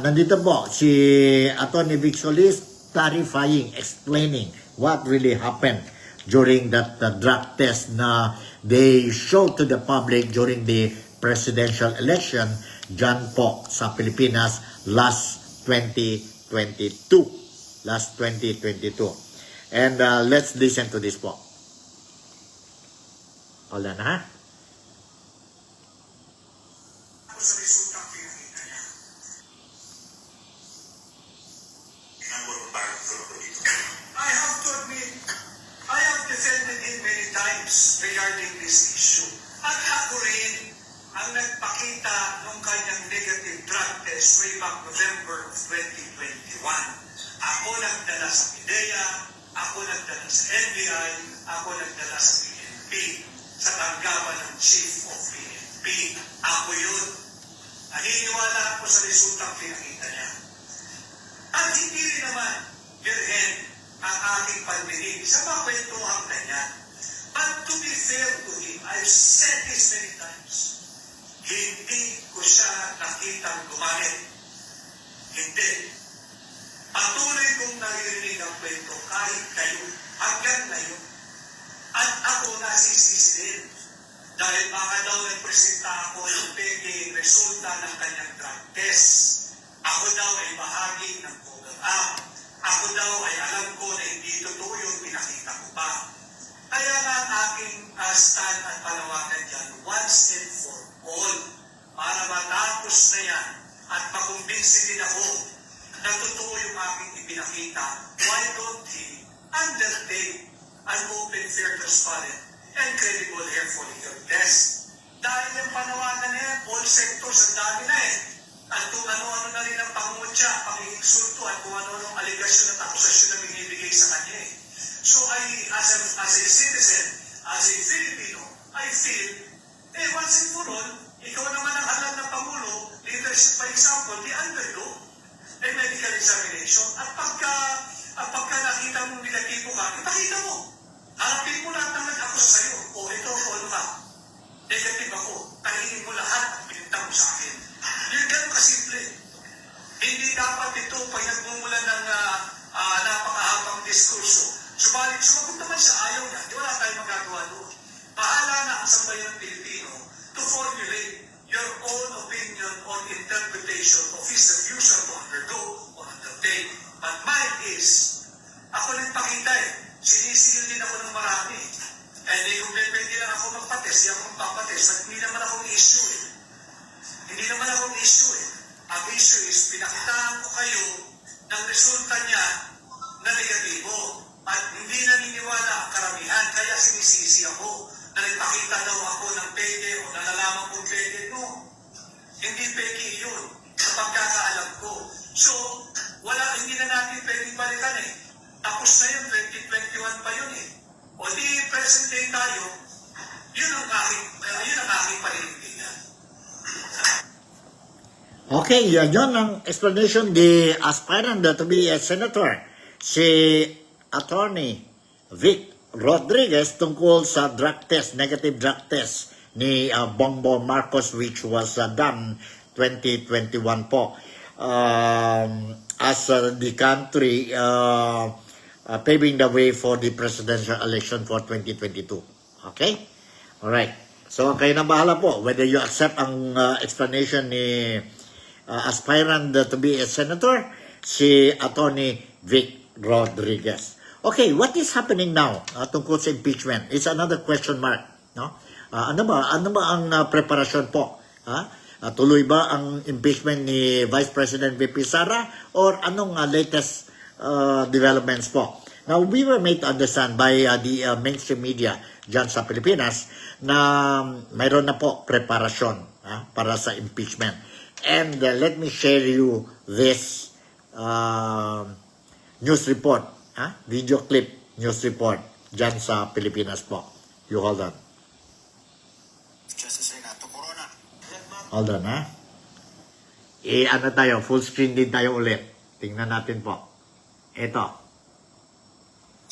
nandito po si Atty. Vic Solis clarifying, explaining what really happened during that drug test na they showed to the public during the presidential election dyan po sa Pilipinas last 2022. And let's listen to this po. Hold on, ha? I have to admit, I have defended him many times regarding this issue. At ako rin ang nagpakita ng kanyang negative drug test way back November of 2021. Ako nagdala sa PIDEA, ako nagdala sa NBI, ako nagdala sa PNP, sa tanggapan ng Chief of PNP. Ako yun. Naniniwala ako sa resultang pinakita niya. At hindi rin naman, birhen, ang aking pagdinig sa mga kwentuhang ganyan. But to be fair to him, I've said this many times, hindi ko siya nakitang gumamit. Hindi. Patuloy kong naririnig ang kwento kahit kayo, hanggang ngayon. At ako nasisisi din. Dahil baka daw nagpresenta ako ng peking resulta ng kanyang drug test. Ako daw ay bahagi ng program. Ako daw ay alam ko na hindi totoo yung pinakita ko pa. Kaya nga ang aking stand at panawagan dyan, once and for all, para matapos na yan at makumbinsi din ako na totoo yung aking ipinakita, why don't he undertake an open, fair, transparent, and credible air follicle test? Dahil yung panawagan na yan, all sectors, ang dami na at kung ano-ano na rin ang pangungutya, pang-insulto at kung ano-ano aligasyon at akusasyon na binibigay sa kanya. So as a citizen, as a Filipino, I feel, once and for all, ikaw naman ang halal na Pangulo, leadership by example, the undergo, medical examination, at pagka nakita mong negatibo ka, ipakita mo. Harapin mo lahat ng nag-akusa sa'yo. Ito, ano ka? Negative ako. Tahingin mo lahat ang pinintang mo sa akin. Yung ganun kasimple. Hindi dapat ito pag nagmumula ng napakahabang diskurso. Subalit, sumagot naman siya, ayaw niya. Di wala tayong magagawa doon. Bahala na ang sambayan ng Pilipino to formulate your own opinion on interpretation of his refusal to undergo or undertake. But mine is, ako nagpakita sinisigil din ako ng marami. Kung pwede lang ako magpates, di ako magpapates. Hindi naman akong issue Hindi naman akong issue Ang issue is, pinakitaan ko kayo ng resulta niya na negatibo. At hindi naniniwala ang karamihan, kaya sinisisi ako na nagpakita daw ako ng peke o nalalaman kong peke. No, hindi peke yun sa pagkakaalam ko. So, hindi na natin pwedeng balikan Tapos na yun, 2021 pa yun O di present day tayo, yun ang aking paninindigan. Okay, yun ang explanation the aspirant to be a senator, si Attorney Vic Rodriguez tungkol sa drug test, negative drug test ni Bongbong Marcos which was done 2021 po. As the country paving the way for the presidential election for 2022. Okay? Alright. So, kayo na bahala po whether you accept ang explanation ni aspirant to be a senator, si Attorney Vic Rodriguez. Okay, what is happening now tungkol sa impeachment? It's another question mark. No? Ano ba ang preparasyon po? Tuloy ba ang impeachment ni Vice President VP Sara or anong latest developments po? Now, we were made to understand by the mainstream media dyan sa Pilipinas na mayroon na po preparasyon para sa impeachment. And let me share you this news report, video clip news report dyan sa Pilipinas po. You hold on. Justice Renato Corona. Hold on, ano tayo, full screen din tayo ulit. Tingnan natin po. Ito.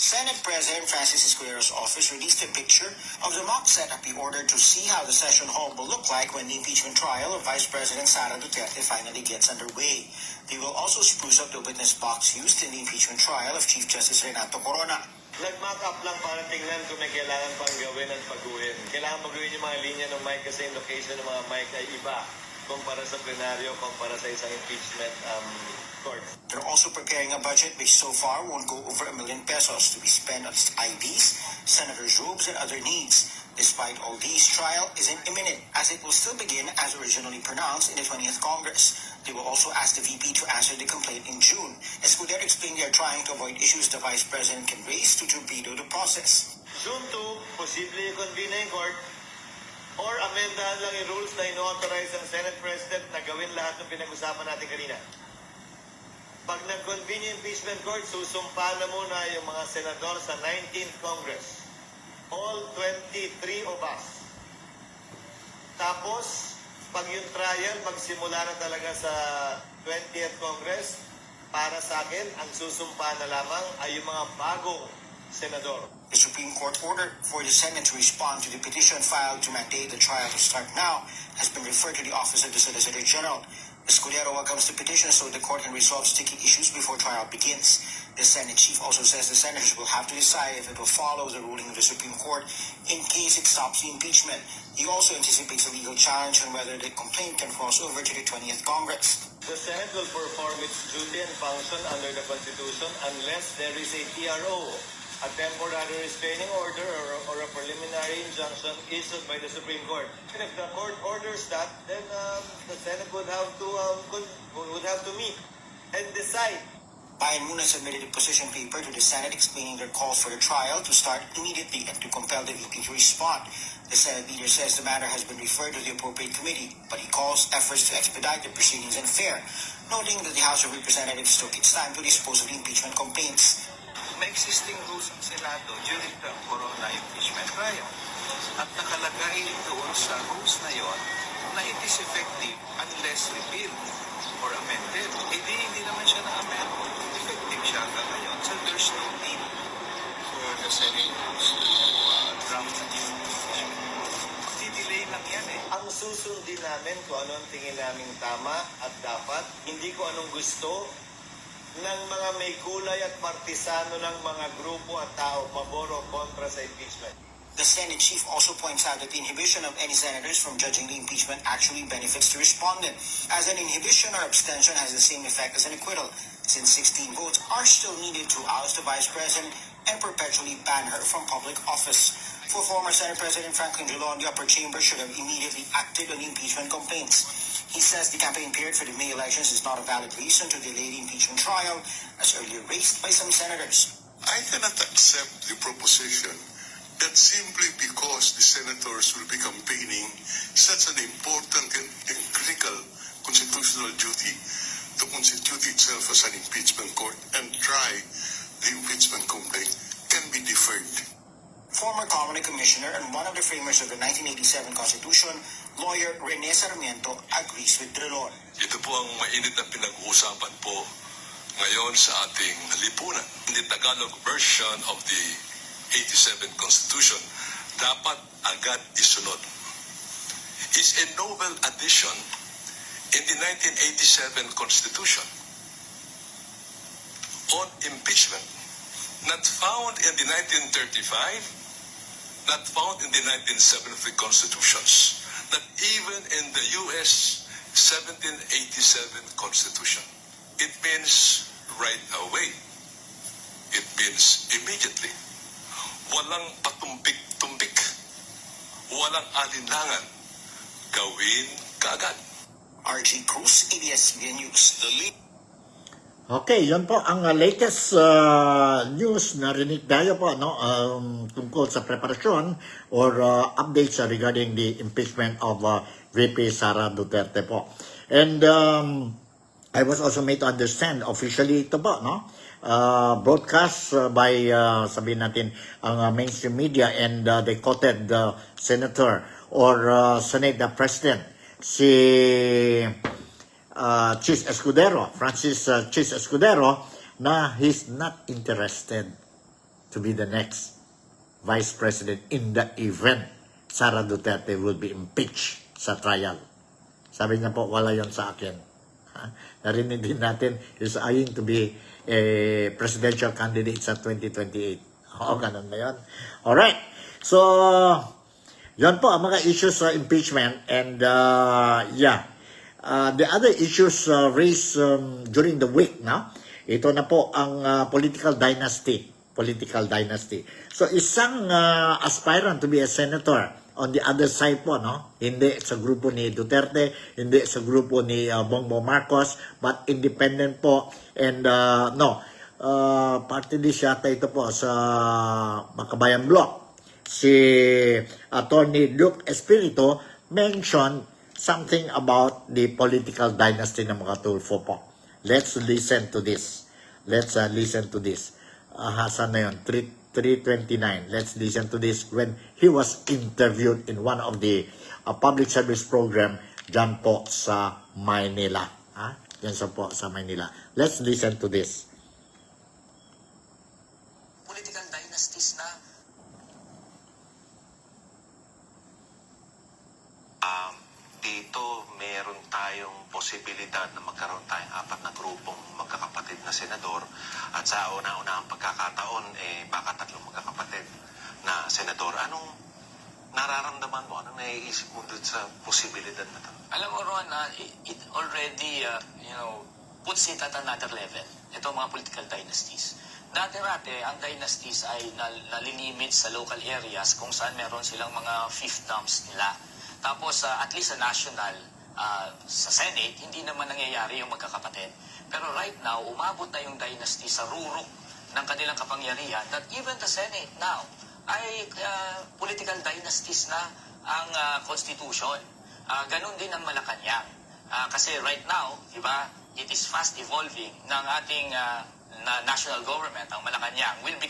Senate President Francis Escudero's office released a picture of the mock setup he ordered to see how the session hall will look like when the impeachment trial of Vice President Sara Duterte finally gets underway. They will also spruce up the witness box used in the impeachment trial of Chief Justice Renato Corona. Nag-mock up lang para tingnan kung may kailangan pang gawin at pagguhin. Kailangan baguhin yung mga linya ng mic kasi yung location ng mga mic ay iba kumpara sa plenaryo, kumpara sa isang impeachment court. They're also preparing a budget which so far won't go over ₱1 million to be spent on IDs, senators' robes, and other needs. Despite all these, trial isn't imminent as it will still begin as originally pronounced in the 20th Congress. They will also ask the VP to answer the complaint in June. Escudero explained they are trying to avoid issues the Vice President can raise to torpedo the process. June 2, posible i-convene na yung court or amendahan lang yung rules na ino-authorize ang Senate President na gawin lahat ng pinag-usapan natin kanina. Pag nag-convene yung impeachment court, susumpa na muna yung mga senador sa 19th Congress. All 23 of us. Tapos, pag yung trial, magsimula na talaga sa 20th Congress, para sa akin, ang susumpa na lamang ay yung mga bagong senador. The Supreme Court order for the Senate to respond to the petition filed to mandate the trial to start now has been referred to the Office of the Solicitor General. Escudero welcomes the petition so the court can resolve sticky issues before trial begins. The Senate chief also says the senators will have to decide if it will follow the ruling of the Supreme Court in case it stops the impeachment. He also anticipates a legal challenge on whether the complaint can cross over to the 20th Congress. The Senate will perform its duty and function under the Constitution unless there is a TRO, a temporary restraining order or a preliminary injunction issued by the Supreme Court. And if the court orders that, then the Senate would have to meet and decide Bayan Muna submitted a position paper to the Senate explaining their call for the trial to start immediately and to compel the VP to respond. The Senate leader says the matter has been referred to the appropriate committee, but he calls efforts to expedite the proceedings unfair, noting that the House of Representatives took its time to dispose of the impeachment complaints. May existing rules ang Senado during the corona impeachment trial. At nakalagay doon sa rules na yon na it is effective unless repealed or amended. Hindi naman siya na-amend. Effective siya hanggang ngayon. So there's no need for the Senate to draft a new impeachment. Di-delay lang yan eh. Ang susundin namin kung ano ang tingin naming tama at dapat. Hindi ko anong gusto ng mga may kulay at partisano ng mga grupo at tao pabor o kontra sa impeachment. The Senate chief also points out that the inhibition of any senators from judging the impeachment actually benefits the respondent, as an inhibition or abstention has the same effect as an acquittal, since 16 votes are still needed to oust the vice president and perpetually ban her from public office. For former Senate President Franklin Drilon, the upper chamber should have immediately acted on the impeachment complaints. He says the campaign period for the May elections is not a valid reason to delay the impeachment trial, as earlier raised by some senators. I cannot accept the proposition that simply because the senators will be campaigning such an important and critical constitutional duty to constitute itself as an impeachment court and try the impeachment complaint can be deferred. Former Colony Commissioner and one of the framers of the 1987 Constitution, lawyer Rene Sarmiento, agrees with Drilon. Ito po ang mainit na pinag-uusapan po ngayon sa ating lipunan. The Tagalog version of the 87 Constitution dapat agad isunod. Is a novel addition in the 1987 Constitution on impeachment, not found in the 1935, not found in the 1973 Constitutions, not even in the U.S. 1787 Constitution. It means right away. It means immediately. Walang patumbik-tumbik. Walang alinlangan. Gawin kaagad. RG Cruz, ABS-CBN News. Okay, yun po ang latest news na rinig tayo po no, tungkol sa preparasyon or updates regarding the impeachment of VP Sara Duterte po. And I was also made to understand officially ito po, no? Broadcast by sabihin natin ang mainstream media, and they quoted the senator or Senate President si Chis Escudero, Francis Chis Escudero, na he's not interested to be the next vice president in the event Sara Duterte will be impeached sa trial. Sabi niya po, wala yon sa akin. Narinig din natin, is eyeing to be a presidential candidate sa 2028. Oo, ganun na yun. Alright. So, yan po ang mga issues sa impeachment. And, the other issues raised during the week, no? Ito na po ang political dynasty. So, isang aspirant to be a senator on the other side po, no? Hindi sa grupo ni Duterte, hindi sa grupo ni Bongbong Marcos, but independent po. And party list yata ito po sa Makabayan Bloc. Si Attorney Luke Espiritu mentioned something about the political dynasty ng mga Tulfo po. Let's listen to this. Saan na yun? 329. Let's listen to this when he was interviewed in one of the public service program dyan po sa Maynila. Yan po sa Maynila. Let's listen to this. Political dynasties na. Dito meron tayong posibilidad na magkaroon tayong 4 na grupong magkakapatid na senador, at sa una-unahang pagkakataon baka 3 magkakapatid na senador. Anong nararamdaman mo? Anong naiisip mo dun sa posibilidad na ito? Alam mo, Ron, it already puts it at another level. Ito mga political dynasties. Dati-rati, ang dynasties ay nalilimit sa local areas kung saan meron silang mga fiefdoms nila. Tapos, at least sa national, sa Senate, hindi naman nangyayari yung magkakapatid. Pero right now, umabot na yung dynasty sa rurok ng kanilang kapangyarihan that even the Senate now ay political dynasties na ang constitution. Ganon din ang Malacanang. Kasi right now, diba, it is fast evolving ng ating national government. Ang Malacanang will be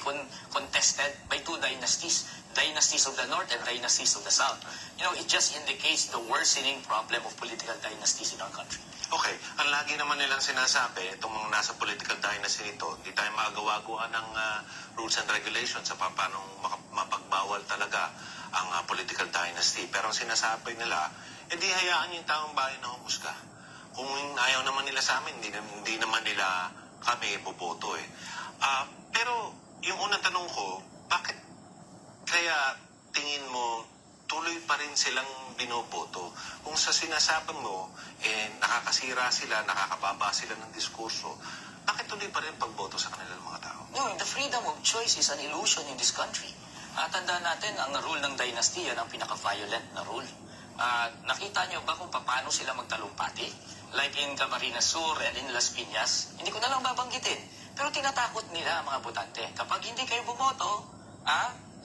contested by two dynasties. Dynasties of the North and dynasties of the South. You know, it just indicates the worsening problem of political dynasties in our country. Okay, ang lagi naman nilang sinasabi, itong mga nasa political dynasty nito, hindi tayo makagawa-gawa ng rules and regulations sa paano mapagbawal talaga ang political dynasty. Pero ang sinasabi nila, hindi hayaan yung taong bayan na humusga. Kung ayaw naman nila sa amin, hindi naman nila kami boboto eh. Pero yung unang tanong ko, bakit kaya tingin mo tuloy pa rin silang binoboto? Kung sa sinasabi mo, nakakasira sila, nakakababa sila ng diskurso, bakit tuloy pa rin pagboto sa kanilang mga tao? No, the freedom of choice is an illusion in this country. Tandaan natin, ang rule ng dynasty, yan ang pinaka-violent na rule. Nakita nyo ba kung paano sila magtalumpati? Like in Camarines Sur and in Las Piñas? Hindi ko na lang babanggitin. Pero tinatakot nila mga botante. Kapag hindi kayo bumoto,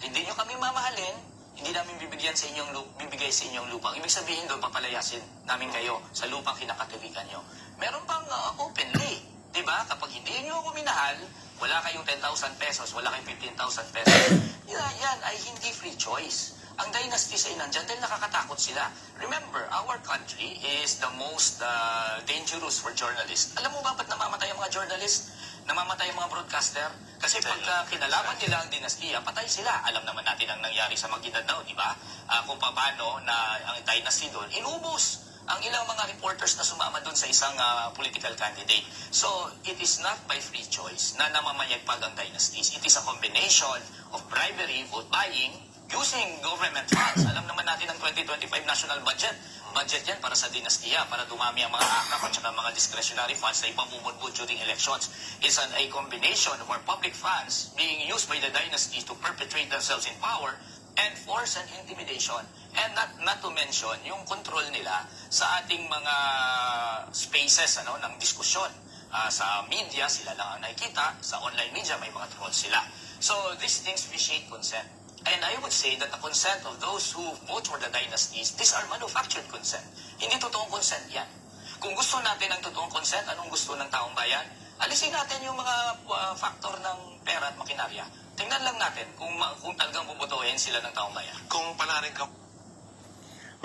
hindi nyo kami mamahalin, hindi namin bibigay sa inyong lupa. Ibig sabihin doon, papalayasin namin kayo sa lupang kinakatiwikan nyo. Meron pang openly, di ba? Kapag hindi nyo ako minahal, wala kayong 10,000 pesos, wala kayong 15,000 pesos. Yan ay hindi free choice. Ang dynasties ay nandyan dahil nakakatakot sila. Remember, our country is the most dangerous for journalists. Alam mo ba ba't namamatay ang mga journalists? Namamatay ang mga broadcaster? Kasi pagka kinalaman nila ang dinastiya, patay sila. Alam naman natin ang nangyari sa Maguindanao, di ba? Kung paano na ang dynasty doon, inubos ang ilang mga reporters na sumama doon sa isang political candidate. So, it is not by free choice na namamayagpag ang dynasties. It is a combination of bribery, vote buying, using government funds. Alam naman natin ang 2025 national budget. Budget yan para sa dinastiya, para dumami ang mga akap at saka mga discretionary funds na ipamumudbud during elections. It's a combination of our public funds being used by the dynasties to perpetuate themselves in power and force and intimidation. And not to mention yung control nila sa ating mga spaces ng diskusyon. Sa media, sila lang ang nakikita. Sa online media, may mga trolls sila. So, these things vitiate consent. And I would say that the consent of those who vote for the dynasties, these are manufactured consent. Hindi totoong consent yan. Kung gusto natin ng totoong consent, anong gusto ng taong bayan? Alisin natin yung mga factor ng pera at makinarya. Tingnan lang natin kung talagang bubutuhin sila ng taong bayan. Kung panarin ka...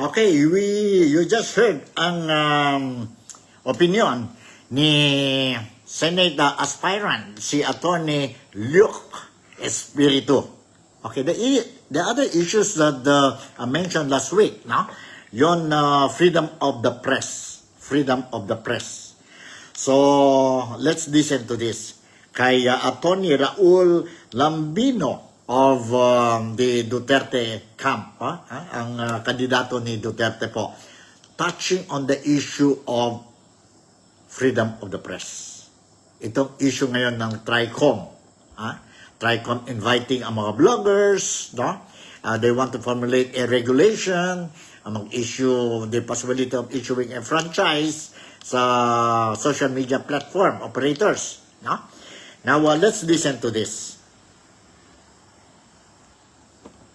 Okay, you just heard ang opinion ni Senate aspirant, si Attorney Luke Espiritu. Okay, the other issues that I mentioned last week, no? Yon freedom of the press. Freedom of the press. So, let's listen to this. Kay Attorney Raul Lambino of the Duterte camp, ang kandidato ni Duterte po, touching on the issue of freedom of the press. Itong issue ngayon ng TRICOM, TRICOM inviting ang mga bloggers, no? They want to formulate a regulation, mag-issue the possibility of issuing a franchise sa social media platform operators, no? Now, let's listen to this.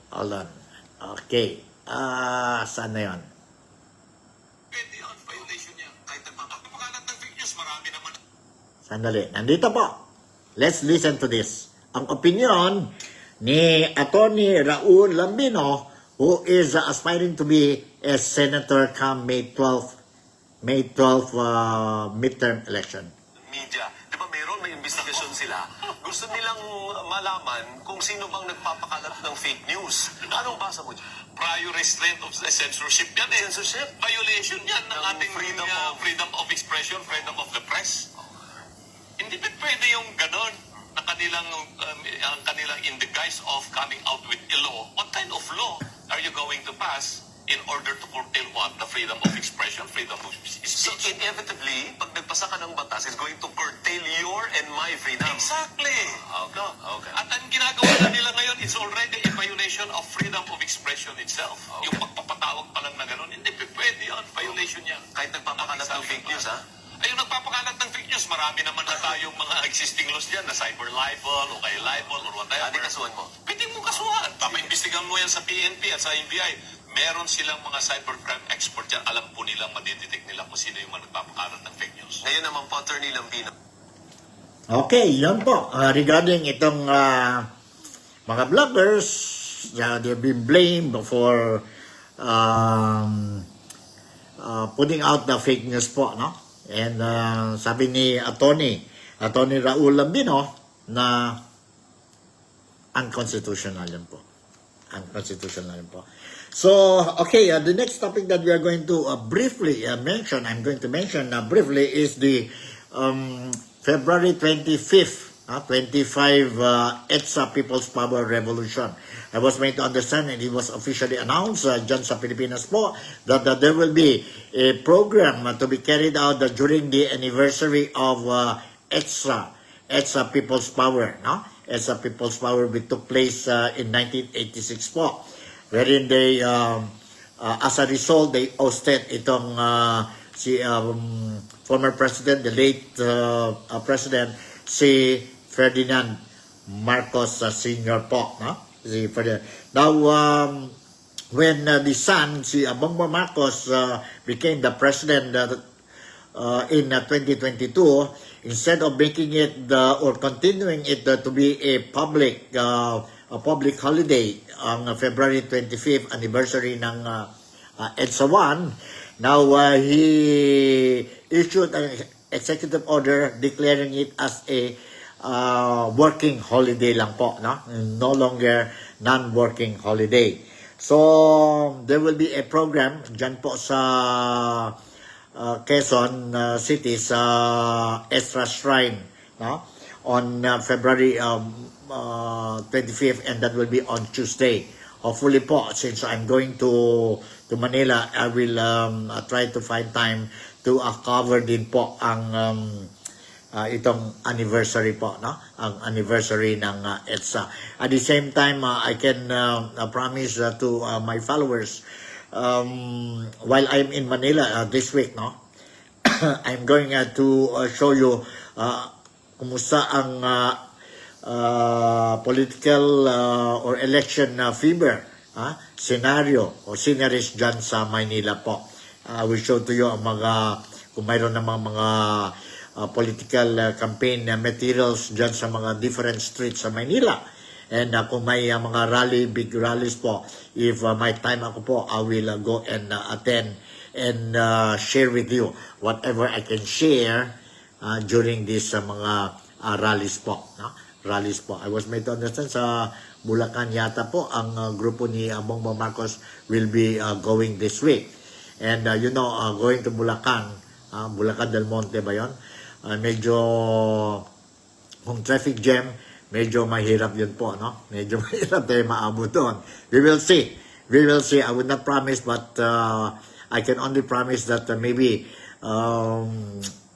Hold on. Okay. Saan na yun? Pwede yun, violation niya. Kahit nagpapakalat ng fake news, marami naman. Sandali. Nandito po. Let's listen to this. Ang opinion ni Attorney Raul Lambino, who is aspiring to be a senator come May 12 midterm election. Media, di ba may investigation sila? Gusto nilang malaman kung sino bang nagpapakalat ng fake news. Anong basa mo dyan? Prior restraint of censorship yan eh. Censorship? Violation yan ng ating freedom freedom of expression, freedom of the press. Hindi pa pwede yung ganon na ang kanilang in the guise of coming out with a law. What kind of law are you going to pass in order to curtail what? The freedom of expression, freedom of speech? So inevitably, pag nagpasa ka ng batas, it's going to curtail your and my freedom. Exactly. Okay. No? Okay. At ang ginagawa na nila ngayon, it's already a violation of freedom of expression itself. Okay. Yung pagpapatawag pa lang na gano'n, hindi pwede yun. Violation yan. Kahit nagpapakalat ng fake news, ha? Ay, yung nagpapakalat ng fake news, marami naman na tayong mga existing laws dyan na cyber libel o kay libel or whatever. Adi kasuhan mo. Pwede mo kasuhan. Papaimbestigan mo yan sa PNP at sa NBI. Meron silang mga cybercrime expert dyan. Alam po nilang madidetect nila kung sino yung mga nagpapakalat ng fake news. Ngayon naman po, Attorney Lambino. Okay, yun po. Regarding itong mga vloggers, they've been blamed for putting out the fake news po, no? And sabi ni Attorney Raul Lambino na unconstitutional yun po. Unconstitutional yun po. So, okay, the next topic that we are going to briefly mention, I'm going to mention briefly is the February 25th, 25 EDSA People's Power Revolution. I was made to understand and it was officially announced dyan sa Pilipinas po that there will be a program to be carried out during the anniversary of EDSA People's Power, no? EDSA People's Power which took place in 1986 po. Wherein they, as a result, they hosted itong si former president, the late president, si Ferdinand Marcos Sr. po. No? Si Ferdinand. Now, when the son, si Bongbong Marcos, became the president in 2022, instead of making it or continuing it to be a public holiday on February 25th anniversary ng EDSA 1, now he issued an executive order declaring it as a working holiday lang po, no longer non-working holiday. So there will be a program dyan po sa Quezon City sa EDSA Shrine, no, on February 25th, and that will be on Tuesday. Hopefully po, since I'm going to Manila, I will try to find time to cover din po ang itong anniversary po, no? Ang anniversary ng EDSA. At the same time, I can promise to my followers, while I'm in Manila this week, no? I'm going to show you kumusta ang political or election fever scenario o sceneries dyan sa Maynila po. I will show to you ang mga, kung mayroon namang mga political campaign materials dyan sa mga different streets sa Maynila. And kung may mga rally, big rallies po, if my time ako po, I will go and attend and share with you whatever I can share during this mga rallies po, no? Rallies po. I was made to understand sa Bulacan yata po ang grupo ni Bongbong Marcos will be going this week. And going to Bulacan, Bulacan del Monte ba yun? Medyo kung traffic jam, medyo mahirap yun po, no? Medyo mahirap tayo maabot doon. We will see. We will see. I would not promise, but I can only promise that maybe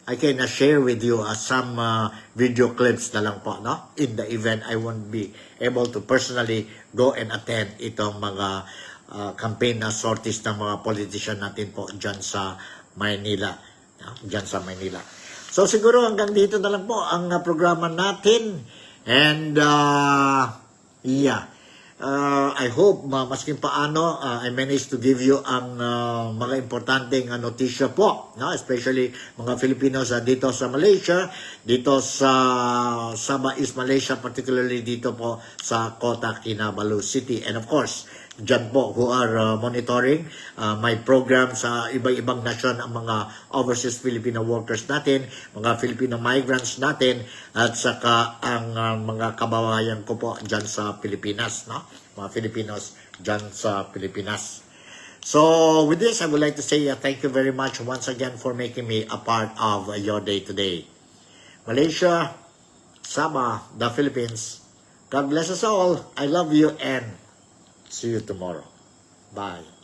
I can share with you some video clips na lang po, no? In the event, I won't be able to personally go and attend itong mga campaign sorties ng mga politician natin po dyan sa Maynila. No? Dyan sa Maynila. So siguro hanggang dito na lang po ang programa natin. And I hope masking paano I managed to give you ang mga importanteng notisya po, no? Especially mga Filipinos dito sa Malaysia, dito sa Sabah East Malaysia, particularly dito po sa Kota Kinabalu City, and of course dyan po who are monitoring my program sa iba-ibang nasyon, ang mga overseas Filipino workers natin, mga Filipino migrants natin, at saka ang mga kababayan ko po dyan sa Pilipinas, no? Mga Filipinos dyan sa Pilipinas. So with this, I would like to say thank you very much once again for making me a part of your day today. Malaysia, Sabah, the Philippines, God bless us all. I love you and see you tomorrow. Bye.